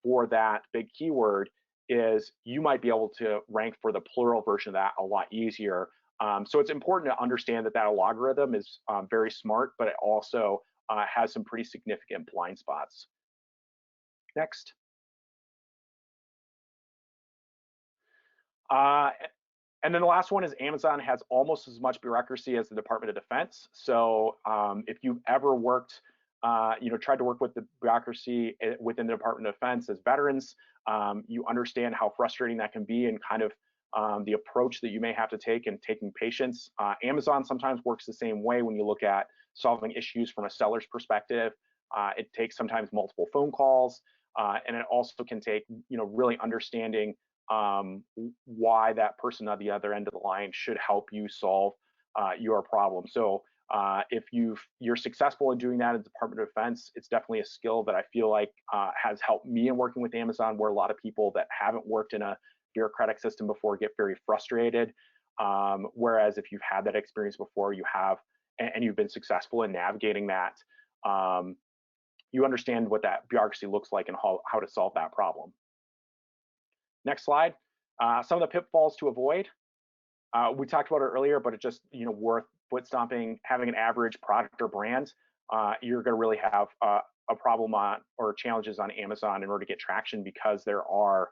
for that big keyword, is you might be able to rank for the plural version of that a lot easier. So it's important to understand that algorithm is very smart, but it also has some pretty significant blind spots. Next. And then the last one is Amazon has almost as much bureaucracy as the Department of Defense. So if you've ever worked, tried to work with the bureaucracy within the Department of Defense as veterans, you understand how frustrating that can be, and kind of the approach that you may have to take in taking patience. Amazon sometimes works the same way when you look at solving issues from a seller's perspective. It takes sometimes multiple phone calls, and it also can take, really understanding why that person on the other end of the line should help you solve your problem. So if you're successful in doing that in the Department of Defense, it's definitely a skill that I feel like has helped me in working with Amazon, where a lot of people that haven't worked in a bureaucratic system before get very frustrated. Whereas if you've had that experience before, and you've been successful in navigating that, you understand what that bureaucracy looks like and how to solve that problem. Next slide. Some of the pitfalls to avoid. We talked about it earlier, but it's just worth foot stomping. Having an average product or brand, you're going to really have a problem or challenges on Amazon in order to get traction, because there are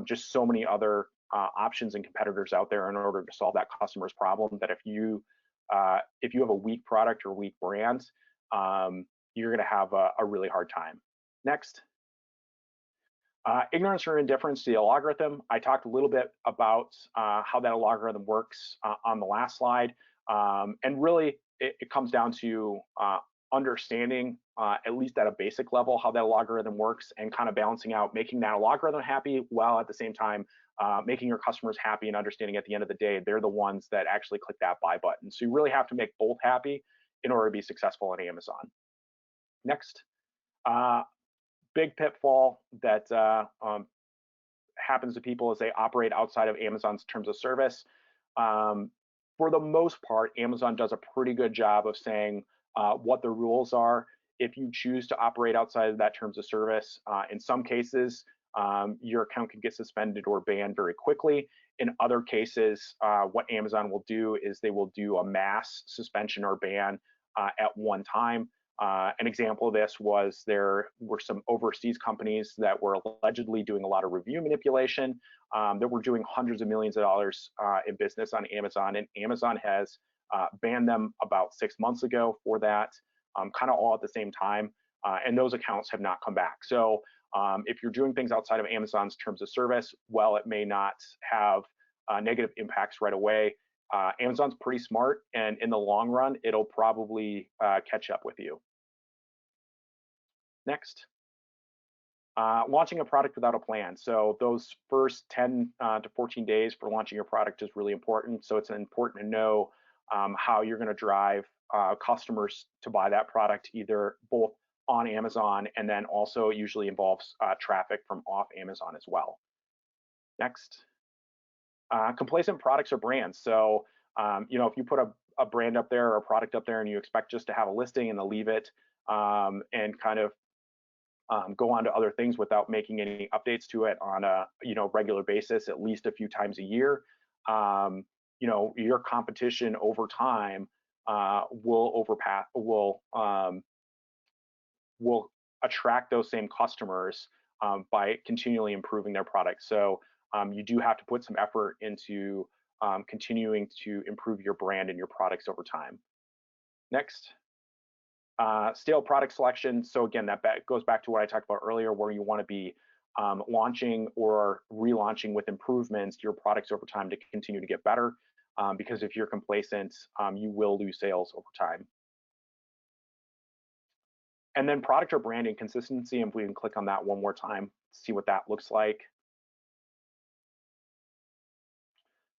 just so many other options and competitors out there in order to solve that customer's problem, that if you have a weak product or weak brand, you're going to have a really hard time. Next. Ignorance or indifference to the algorithm. I talked a little bit about how that algorithm works on the last slide. And really, it comes down to understanding, at least at a basic level, how that algorithm works, and kind of balancing out making that algorithm happy, while at the same time making your customers happy, and understanding at the end of the day, they're the ones that actually click that buy button. So you really have to make both happy in order to be successful on Amazon. Next. Big pitfall that happens to people as they operate outside of Amazon's terms of service. For the most part, Amazon does a pretty good job of saying what the rules are. if you choose to operate outside of that terms of service, in some cases, your account can get suspended or banned very quickly. In other cases, what Amazon will do is they will do a mass suspension or ban at one time. An example of this was there were some overseas companies that were allegedly doing a lot of review manipulation that were doing hundreds of millions of dollars in business on Amazon, and Amazon has banned them about 6 months ago for that, kind of all at the same time, and those accounts have not come back. So if you're doing things outside of Amazon's terms of service, well, it may not have negative impacts right away. Amazon's pretty smart, and in the long run, it'll probably catch up with you. Next, launching a product without a plan. So those first 10 to 14 days for launching your product is really important. So it's important to know how you're going to drive customers to buy that product, either both on Amazon, and then also usually involves traffic from off Amazon as well. Next, complacent products or brands. So if you put a brand up there or a product up there and you expect just to have a listing and to leave it and kind of go on to other things without making any updates to it on a regular basis, at least a few times a year, your competition over time will attract those same customers by continually improving their products. So you do have to put some effort into continuing to improve your brand and your products over time. Next, stale product selection. So again, that goes back to what I talked about earlier, where you want to be launching or relaunching with improvements to your products over time to continue to get better. Because if you're complacent, you will lose sales over time. And then product or brand inconsistency, and if we can click on that one more time, see what that looks like.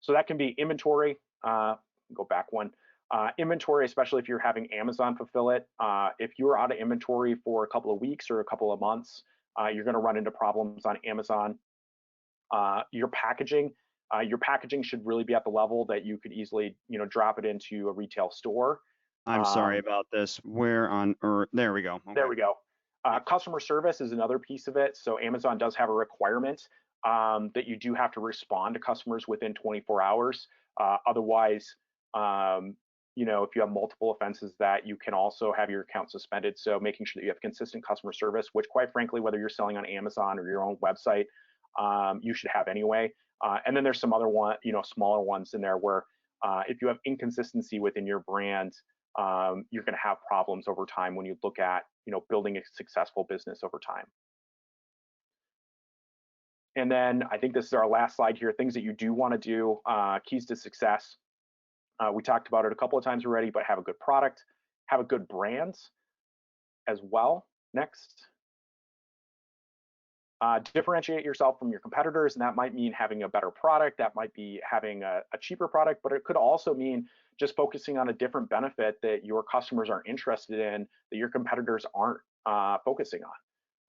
So that can be inventory. Go back one. Inventory, especially if you're having Amazon fulfill it. If you're out of inventory for a couple of weeks or a couple of months, you're going to run into problems on Amazon. Your packaging should really be at the level that you could easily, drop it into a retail store. I'm sorry about this. Where on earth? There we go. Okay. There we go. Customer service is another piece of it. So Amazon does have a requirement that you do have to respond to customers within 24 hours. Otherwise, if you have multiple offenses, that you can also have your account suspended. So making sure that you have consistent customer service, which quite frankly, whether you're selling on Amazon or your own website, you should have anyway. And then there's some other smaller ones in there where if you have inconsistency within your brand, you're going to have problems over time when you look at, building a successful business over time. And then I think this is our last slide here, things that you do want to do, keys to success. We talked about it a couple of times already, but have a good product, have a good brand as well. Next. Differentiate yourself from your competitors, and that might mean having a better product, that might be having a cheaper product, but it could also mean just focusing on a different benefit that your customers are interested in that your competitors aren't focusing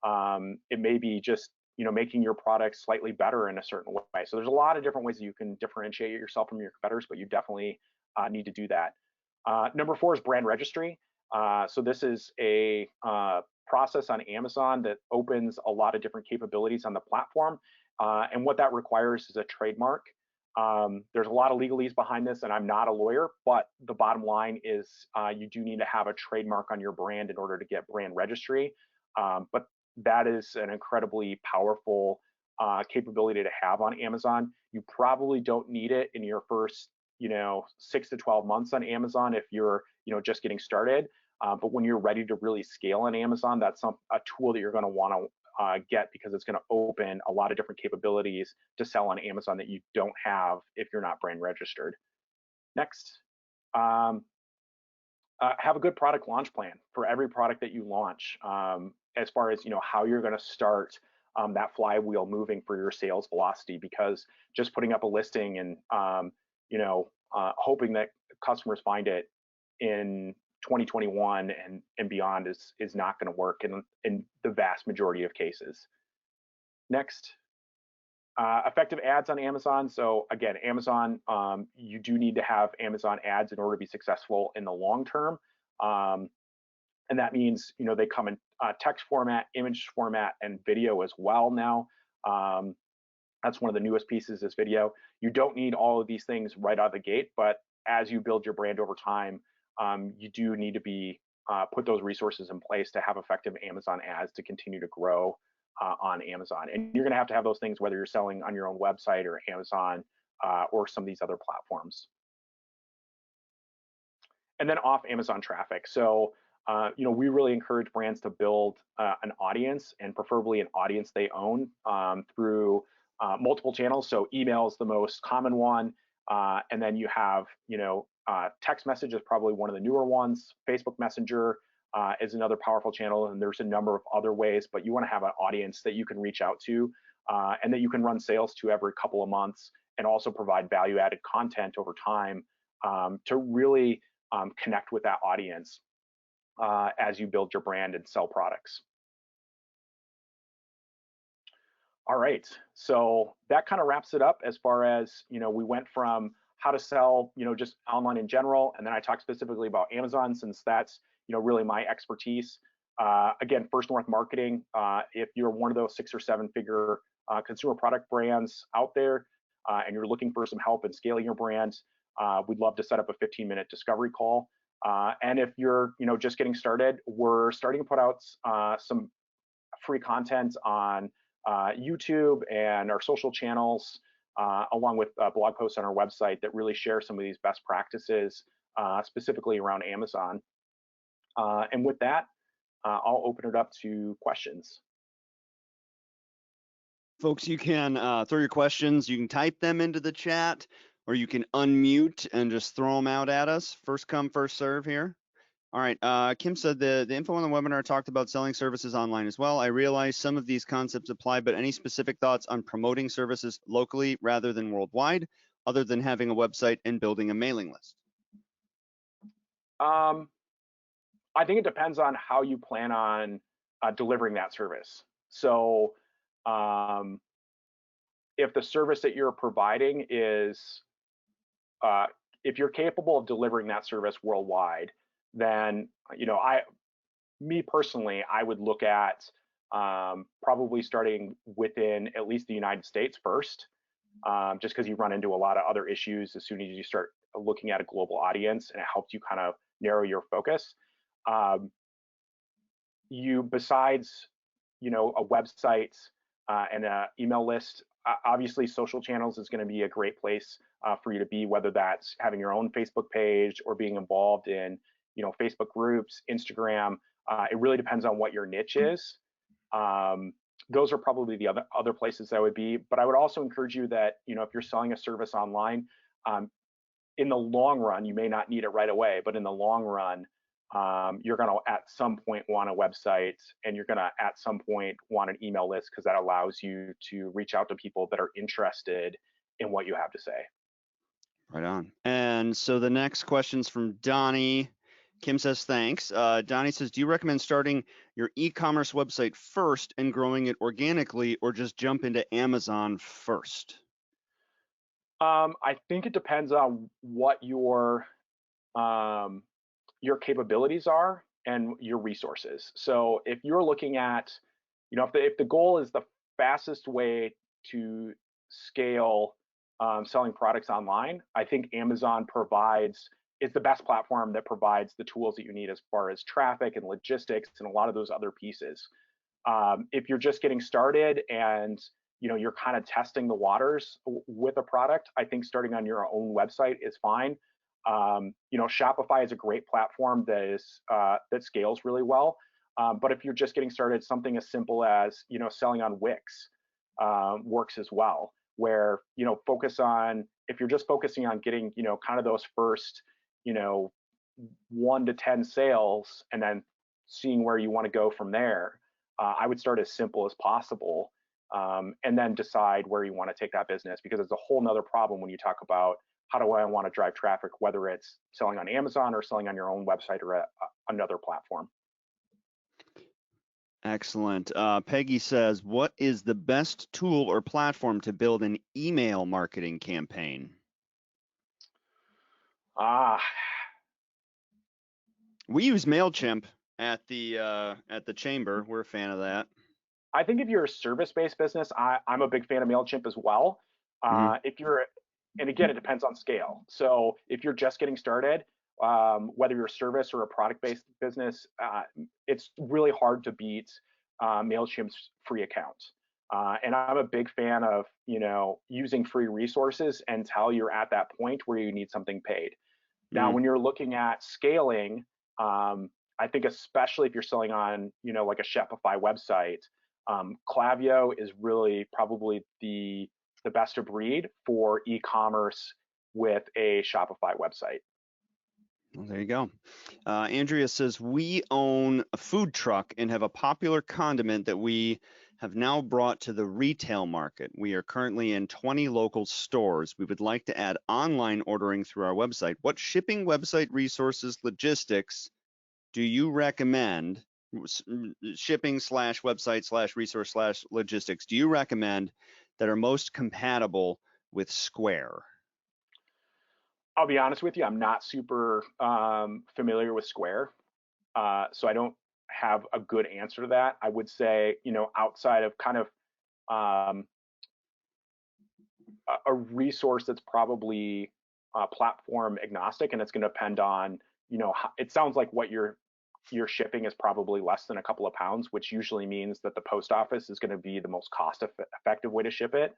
on. It may be just making your product slightly better in a certain way. So there's a lot of different ways that you can differentiate yourself from your competitors, but you definitely need to do that. Number 4 is brand registry. So this is a process on Amazon that opens a lot of different capabilities on the platform. And what that requires is a trademark. There's a lot of legalese behind this, and I'm not a lawyer, but the bottom line is you do need to have a trademark on your brand in order to get brand registry. But that is an incredibly powerful capability to have on Amazon. You probably don't need it in your first 6 to 12 months on Amazon if you're just getting started. But when you're ready to really scale on Amazon, that's a tool that you're going to want to get, because it's going to open a lot of different capabilities to sell on Amazon that you don't have if you're not brand registered. Next, have a good product launch plan for every product that you launch, as far as how you're going to start that flywheel moving for your sales velocity, because just putting up a listing and hoping that customers find it in 2021 and beyond is not going to work in the vast majority of cases. Next, effective ads on Amazon. So again, Amazon, you do need to have Amazon ads in order to be successful in the long term. And that means, they come in text format, image format, and video as well now. That's one of the newest pieces is video. You don't need all of these things right out of the gate, but as you build your brand over time, you do need to be put those resources in place to have effective Amazon ads to continue to grow on Amazon. And you're going to have those things whether you're selling on your own website or Amazon or some of these other platforms. And then off Amazon traffic. So, we really encourage brands to build an audience, and preferably an audience they own through multiple channels. So email is the most common one. And then you have, text message is probably one of the newer ones. Facebook Messenger is another powerful channel, and there's a number of other ways, but you want to have an audience that you can reach out to and that you can run sales to every couple of months, and also provide value-added content over time to really connect with that audience as you build your brand and sell products. All right, so that kind of wraps it up as far as, we went from how to sell, just online in general, and then I talked specifically about Amazon, since that's, really my expertise. Again, First North Marketing, if you're one of those 6 or 7 figure consumer product brands out there and you're looking for some help in scaling your brand, we'd love to set up a 15-minute discovery call. And if you're, just getting started, we're starting to put out some free content on YouTube and our social channels, along with blog posts on our website that really share some of these best practices, specifically around Amazon. And with that, I'll open it up to questions. Folks, you can throw your questions. You can type them into the chat, or you can unmute and just throw them out at us. First come, first serve here. All right, Kim said the info on the webinar talked about selling services online as well. I realize some of these concepts apply, but any specific thoughts on promoting services locally rather than worldwide, other than having a website and building a mailing list? I think it depends on how you plan on delivering that service. So if the service that you're providing is, if you're capable of delivering that service worldwide, then, me personally, I would look at probably starting within at least the United States first, just because you run into a lot of other issues as soon as you start looking at a global audience, and it helps you kind of narrow your focus. Besides, a website and an email list, obviously social channels is going to be a great place for you to be, whether that's having your own Facebook page or being involved in, Facebook groups, Instagram. It really depends on what your niche is. Those are probably the other places I would be. But I would also encourage you that, if you're selling a service online, in the long run, you may not need it right away, but in the long run, you're going to at some point want a website, and you're going to at some point want an email list, because that allows you to reach out to people that are interested in what you have to say. Right on. And so the next question's from Donnie. Kim says, thanks. Donnie says, do you recommend starting your e-commerce website first and growing it organically, or just jump into Amazon first? I think it depends on what your capabilities are and your resources. So if you're looking at, if the goal is the fastest way to scale selling products online, I think Amazon is the best platform that provides the tools that you need as far as traffic and logistics and a lot of those other pieces. If you're just getting started and you're kind of testing the waters with a product, I think starting on your own website is fine. Shopify is a great platform that scales really well. But if you're just getting started, something as simple as selling on Wix works as well. Where if you're just focusing on getting kind of those first 1 to 10 sales, and then seeing where you want to go from there, I would start as simple as possible, and then decide where you want to take that business, because it's a whole nother problem when you talk about how do I want to drive traffic, whether it's selling on Amazon or selling on your own website or another platform. Excellent. Peggy says, what is the best tool or platform to build an email marketing campaign? We use MailChimp. at the chamber. We're a fan of that. I think if you're a service-based business, I'm a big fan of MailChimp as well. Hmm. If you're, and again, it depends on scale. So if you're just getting started, whether you're a service or a product-based business, it's really hard to beat MailChimp's free account. And I'm a big fan of, using free resources until you're at that point where you need something paid. Now, Mm. when you're looking at scaling, I think especially if you're selling on, like a Shopify website, Klaviyo is really probably the best of breed for e-commerce with a Shopify website. Well, there you go. Andrea says, we own a food truck and have a popular condiment that we have now brought to the retail market. We are currently in 20 local stores. We would like to add online ordering through our website. What shipping, website resources, logistics do you recommend? Shipping slash website slash resource slash logistics do you recommend that are most compatible with Square? I'll be honest with you, I'm not super familiar with Square, so I don't have a good answer to that. I would say, outside of kind of um, a resource that's probably platform agnostic, and it's going to depend on, it sounds like what your shipping is probably less than a couple of pounds, which usually means that the post office is going to be the most cost effective way to ship it.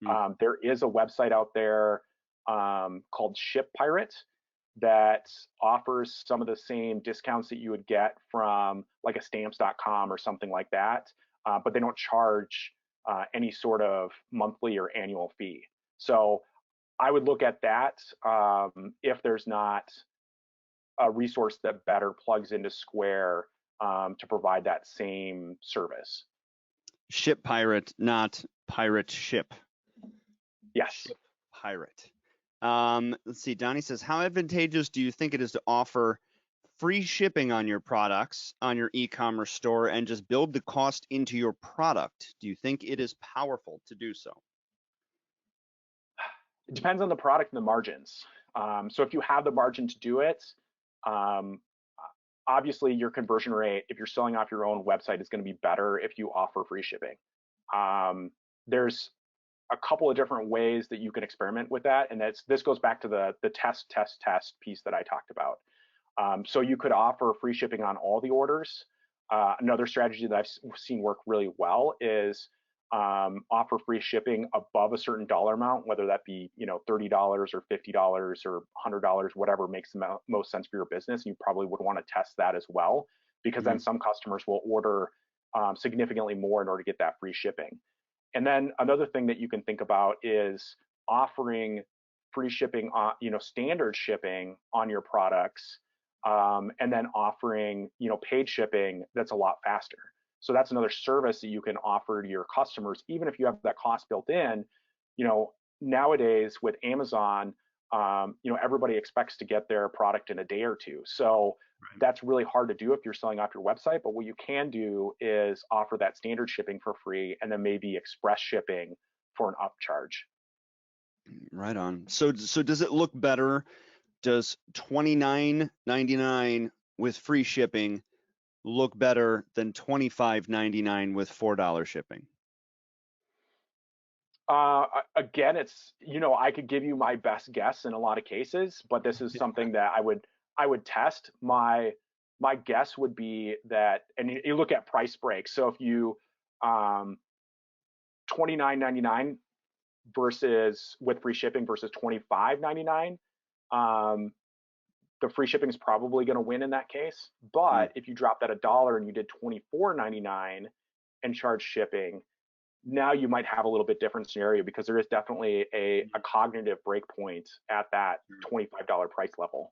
Mm. There is a website out there called Ship Pirate that offers some of the same discounts that you would get from like a stamps.com or something like that, but they don't charge any sort of monthly or annual fee. So I would look at that if there's not a resource that better plugs into Square to provide that same service. Ship Pirate, not pirate ship. Yes. Ship Pirate. Let's see. Donnie says, how advantageous do you think it is to offer free shipping on your products on your e-commerce store and just build the cost into your product? Do you think it is powerful to do so? It depends on the product and the margins. So if you have the margin to do it, um, obviously your conversion rate, if you're selling off your own website, is going to be better if you offer free shipping. There's a couple of different ways that you can experiment with that, and this goes back to the test piece that I talked about. So you could offer free shipping on all the orders. Another strategy that I've seen work really well is offer free shipping above a certain dollar amount, whether that be $30 or $50 or $100, whatever makes the most sense for your business. You probably would want to test that as well, because then some customers will order significantly more in order to get that free shipping. And then another thing that you can think about is offering free shipping on, standard shipping on your products, and then offering, paid shipping that's a lot faster. So that's another service that you can offer to your customers, even if you have that cost built in. Nowadays with Amazon, everybody expects to get their product in a day or two. So that's really hard to do if you're selling off your website. But what you can do is offer that standard shipping for free, and then maybe express shipping for an upcharge. Right on. So does it look better? Does $29.99 with free shipping look better than $25.99 with $4 shipping? Again, it's, I could give you my best guess in a lot of cases, but this is something that I would test. My guess would be that, and you look at price breaks. So if you $29.99 versus with free shipping versus $25.99, the free shipping is probably going to win in that case. But if you drop that $1 and you did $24.99 and charge shipping, now you might have a little bit different scenario, because there is definitely a cognitive breakpoint at that $25 price level.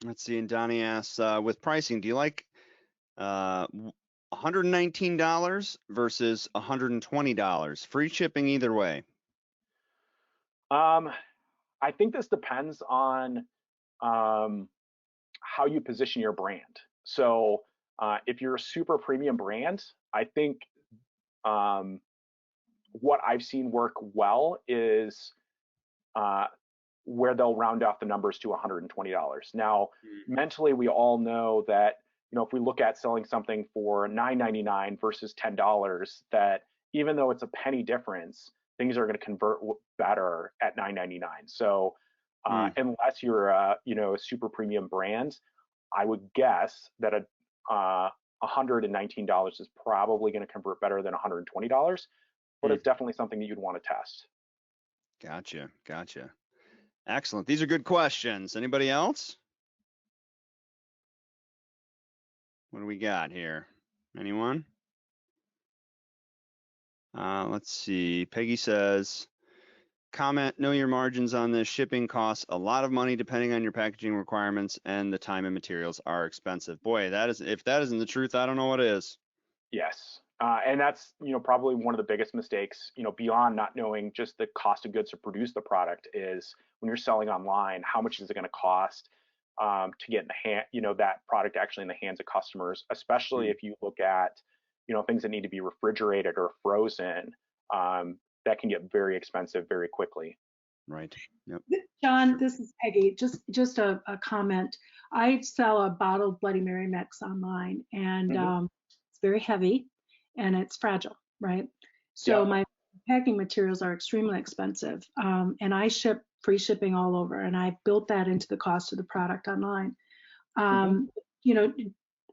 Let's see. And Donnie asks, with pricing, do you like $119 versus $120? Free shipping either way. I think this depends on how you position your brand. So if you're a super premium brand, I think what I've seen work well is where they'll round off the numbers to $120. Now, mentally, we all know that if we look at selling something for $9.99 versus $10, that even though it's a penny difference, things are going to convert better at $9.99. So unless you're a super premium brand, I would guess that $119 is probably going to convert better than $120, but it's definitely something that you'd want to test. Gotcha. Excellent. These are good questions. Anybody else? What do we got here? Anyone? Let's see. Peggy says, comment, know your margins on this. Shipping costs a lot of money depending on your packaging requirements, and the time and materials are expensive. Boy, if that isn't the truth, I don't know what is. Yes. And that's, probably one of the biggest mistakes, beyond not knowing just the cost of goods to produce the product, is when you're selling online, how much is it going to cost to get in the hand, that product actually in the hands of customers, especially if you look at, things that need to be refrigerated or frozen, that can get very expensive very quickly. Right. Yep. Jon, this is Peggy. Just a comment. I sell a bottled Bloody Mary mix online, and it's very heavy and it's fragile, right? So my packing materials are extremely expensive, and I ship free shipping all over, and I built that into the cost of the product online.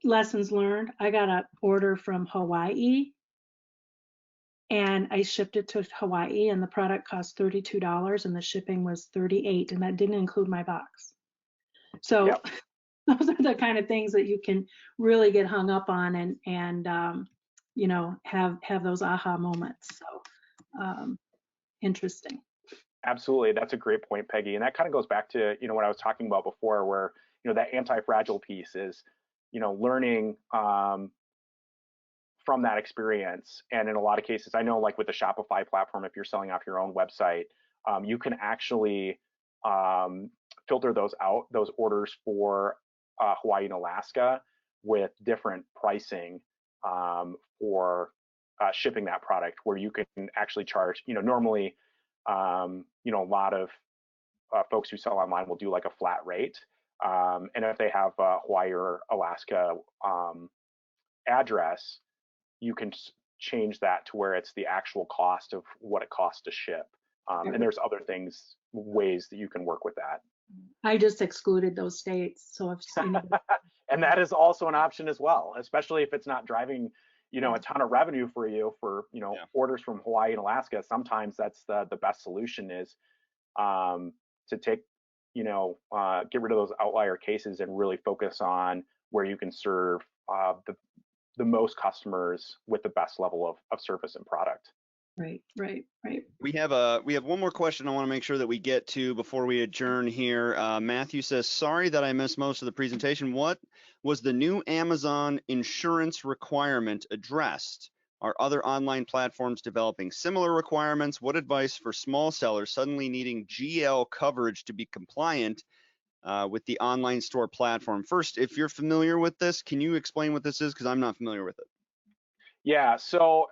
Lessons learned. I got an order from Hawaii, and I shipped it to Hawaii, and the product cost $32, and the shipping was $38, and that didn't include my box. So those are the kind of things that you can really get hung up on and have those aha moments. So interesting. Absolutely. That's a great point, Peggy. And that kind of goes back to, what I was talking about before, where, that anti-fragile piece is, learning from that experience. And in a lot of cases, I know, like with the Shopify platform, if you're selling off your own website, you can actually filter those orders for Hawaii and Alaska with different pricing for shipping that product, where you can actually charge, normally, a lot of folks who sell online will do like a flat rate. And if they have a Hawaii or Alaska address, you can change that to where it's the actual cost of what it costs to ship. And there's other ways that you can work with that. I just excluded those states. So if and that is also an option as well, especially if it's not driving, a ton of revenue for you for, orders from Hawaii and Alaska. Sometimes that's the best solution is to take, get rid of those outlier cases and really focus on where you can serve the most customers with the best level of service and product. Right. We have one more question I want to make sure that we get to before we adjourn here. Matthew says, sorry that I missed most of the presentation. What was the new Amazon insurance requirement addressed? Are other online platforms developing similar requirements? What advice for small sellers suddenly needing GL coverage to be compliant with the online store platform? First, if you're familiar with this, can you explain what this is? Because I'm not familiar with it. Yeah, so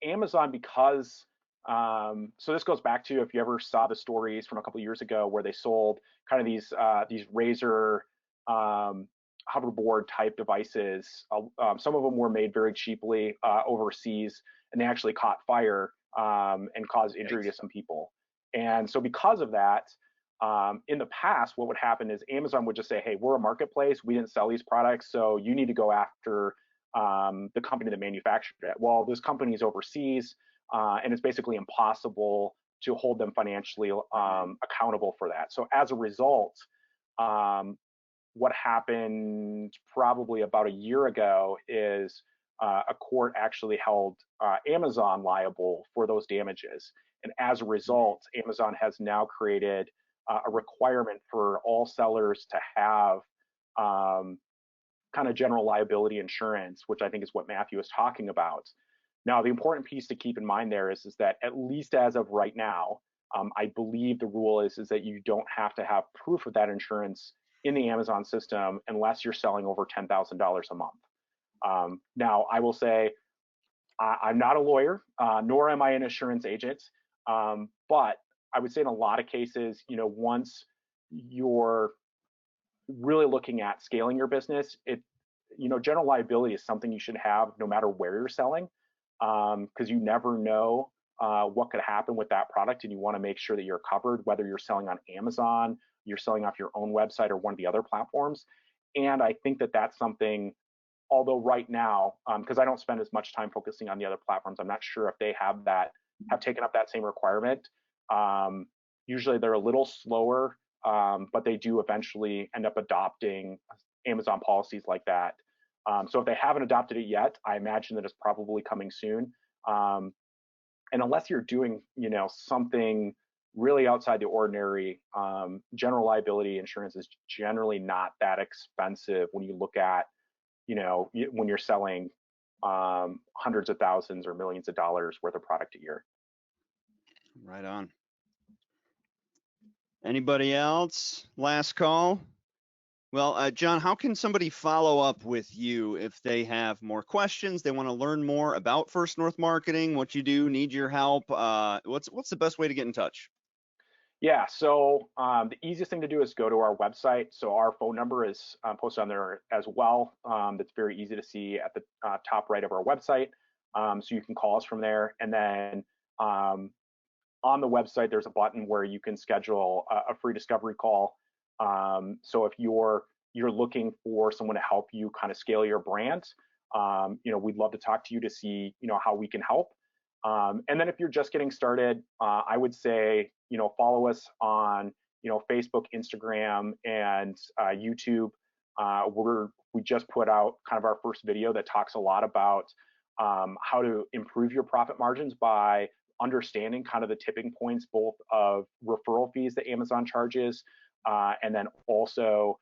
Amazon, because so this goes back to if you ever saw the stories from a couple of years ago where they sold kind of these Razor hoverboard type devices. Some of them were made very cheaply overseas, and they actually caught fire and caused injury to some people. And so because of that, in the past, what would happen is Amazon would just say, hey, we're a marketplace. We didn't sell these products, so you need to go after the company that manufactured it. Well, this company is overseas, and it's basically impossible to hold them financially accountable for that. So as a result, what happened probably about a year ago is a court actually held Amazon liable for those damages. And as a result, Amazon has now created a requirement for all sellers to have kind of general liability insurance, which I think is what Matthew was talking about. Now, the important piece to keep in mind there is that at least as of right now, I believe the rule is that you don't have to have proof of that insurance in the Amazon system unless you're selling over $10,000 a month. Now, I will say I'm not a lawyer, nor am I an insurance agent, but I would say in a lot of cases, once you're really looking at scaling your business, general liability is something you should have no matter where you're selling, because you never know what could happen with that product, and you want to make sure that you're covered, whether you're selling on Amazon, you're selling off your own website, or one of the other platforms. And I think that that's something, although right now, because I don't spend as much time focusing on the other platforms, I'm not sure if they have taken up that same requirement. Usually they're a little slower, but they do eventually end up adopting Amazon policies like that. So if they haven't adopted it yet, I imagine that it's probably coming soon. And unless you're doing, something really outside the ordinary, general liability insurance is generally not that expensive when you look at, when you're selling hundreds of thousands or millions of dollars worth of product a year. Right on. Anybody else? Last call. Well, Jon, how can somebody follow up with you if they have more questions? They want to learn more about First North Marketing, what you do, need your help. What's the best way to get in touch? Yeah, so the easiest thing to do is go to our website. So our phone number is posted on there as well. That's very easy to see at the top right of our website. So you can call us from there. And then on the website, there's a button where you can schedule a free discovery call. So if you're looking for someone to help you kind of scale your brand, we'd love to talk to you to see, how we can help. And then if you're just getting started, I would say, follow us on, Facebook, Instagram, and YouTube. We just put out kind of our first video that talks a lot about how to improve your profit margins by understanding kind of the tipping points, both of referral fees that Amazon charges, and then also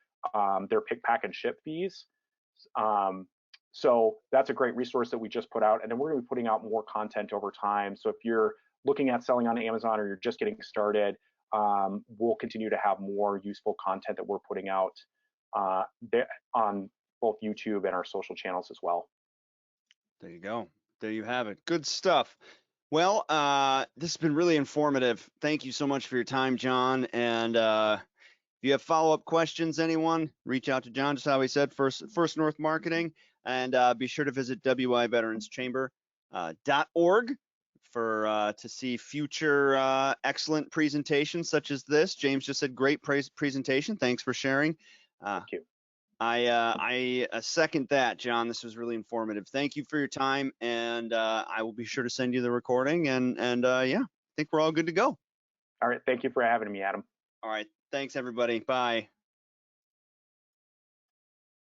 their pick, pack, and ship fees. So that's a great resource that we just put out. And then we're going to be putting out more content over time. So if you're looking at selling on Amazon or you're just getting started, we'll continue to have more useful content that we're putting out on both YouTube and our social channels as well. There you go. There you have it. Good stuff. Well, this has been really informative. Thank you so much for your time, Jon. And if you have follow-up questions, anyone, reach out to Jon, just how he said, First North Marketing. And be sure to visit wiveteranschamber.org to see future excellent presentations such as this. James just said, great presentation. Thanks for sharing. Thank you. I second that, Jon. This was really informative. Thank you for your time, and I will be sure to send you the recording. And yeah, I think we're all good to go. All right. Thank you for having me, Adam. All right. Thanks, everybody. Bye.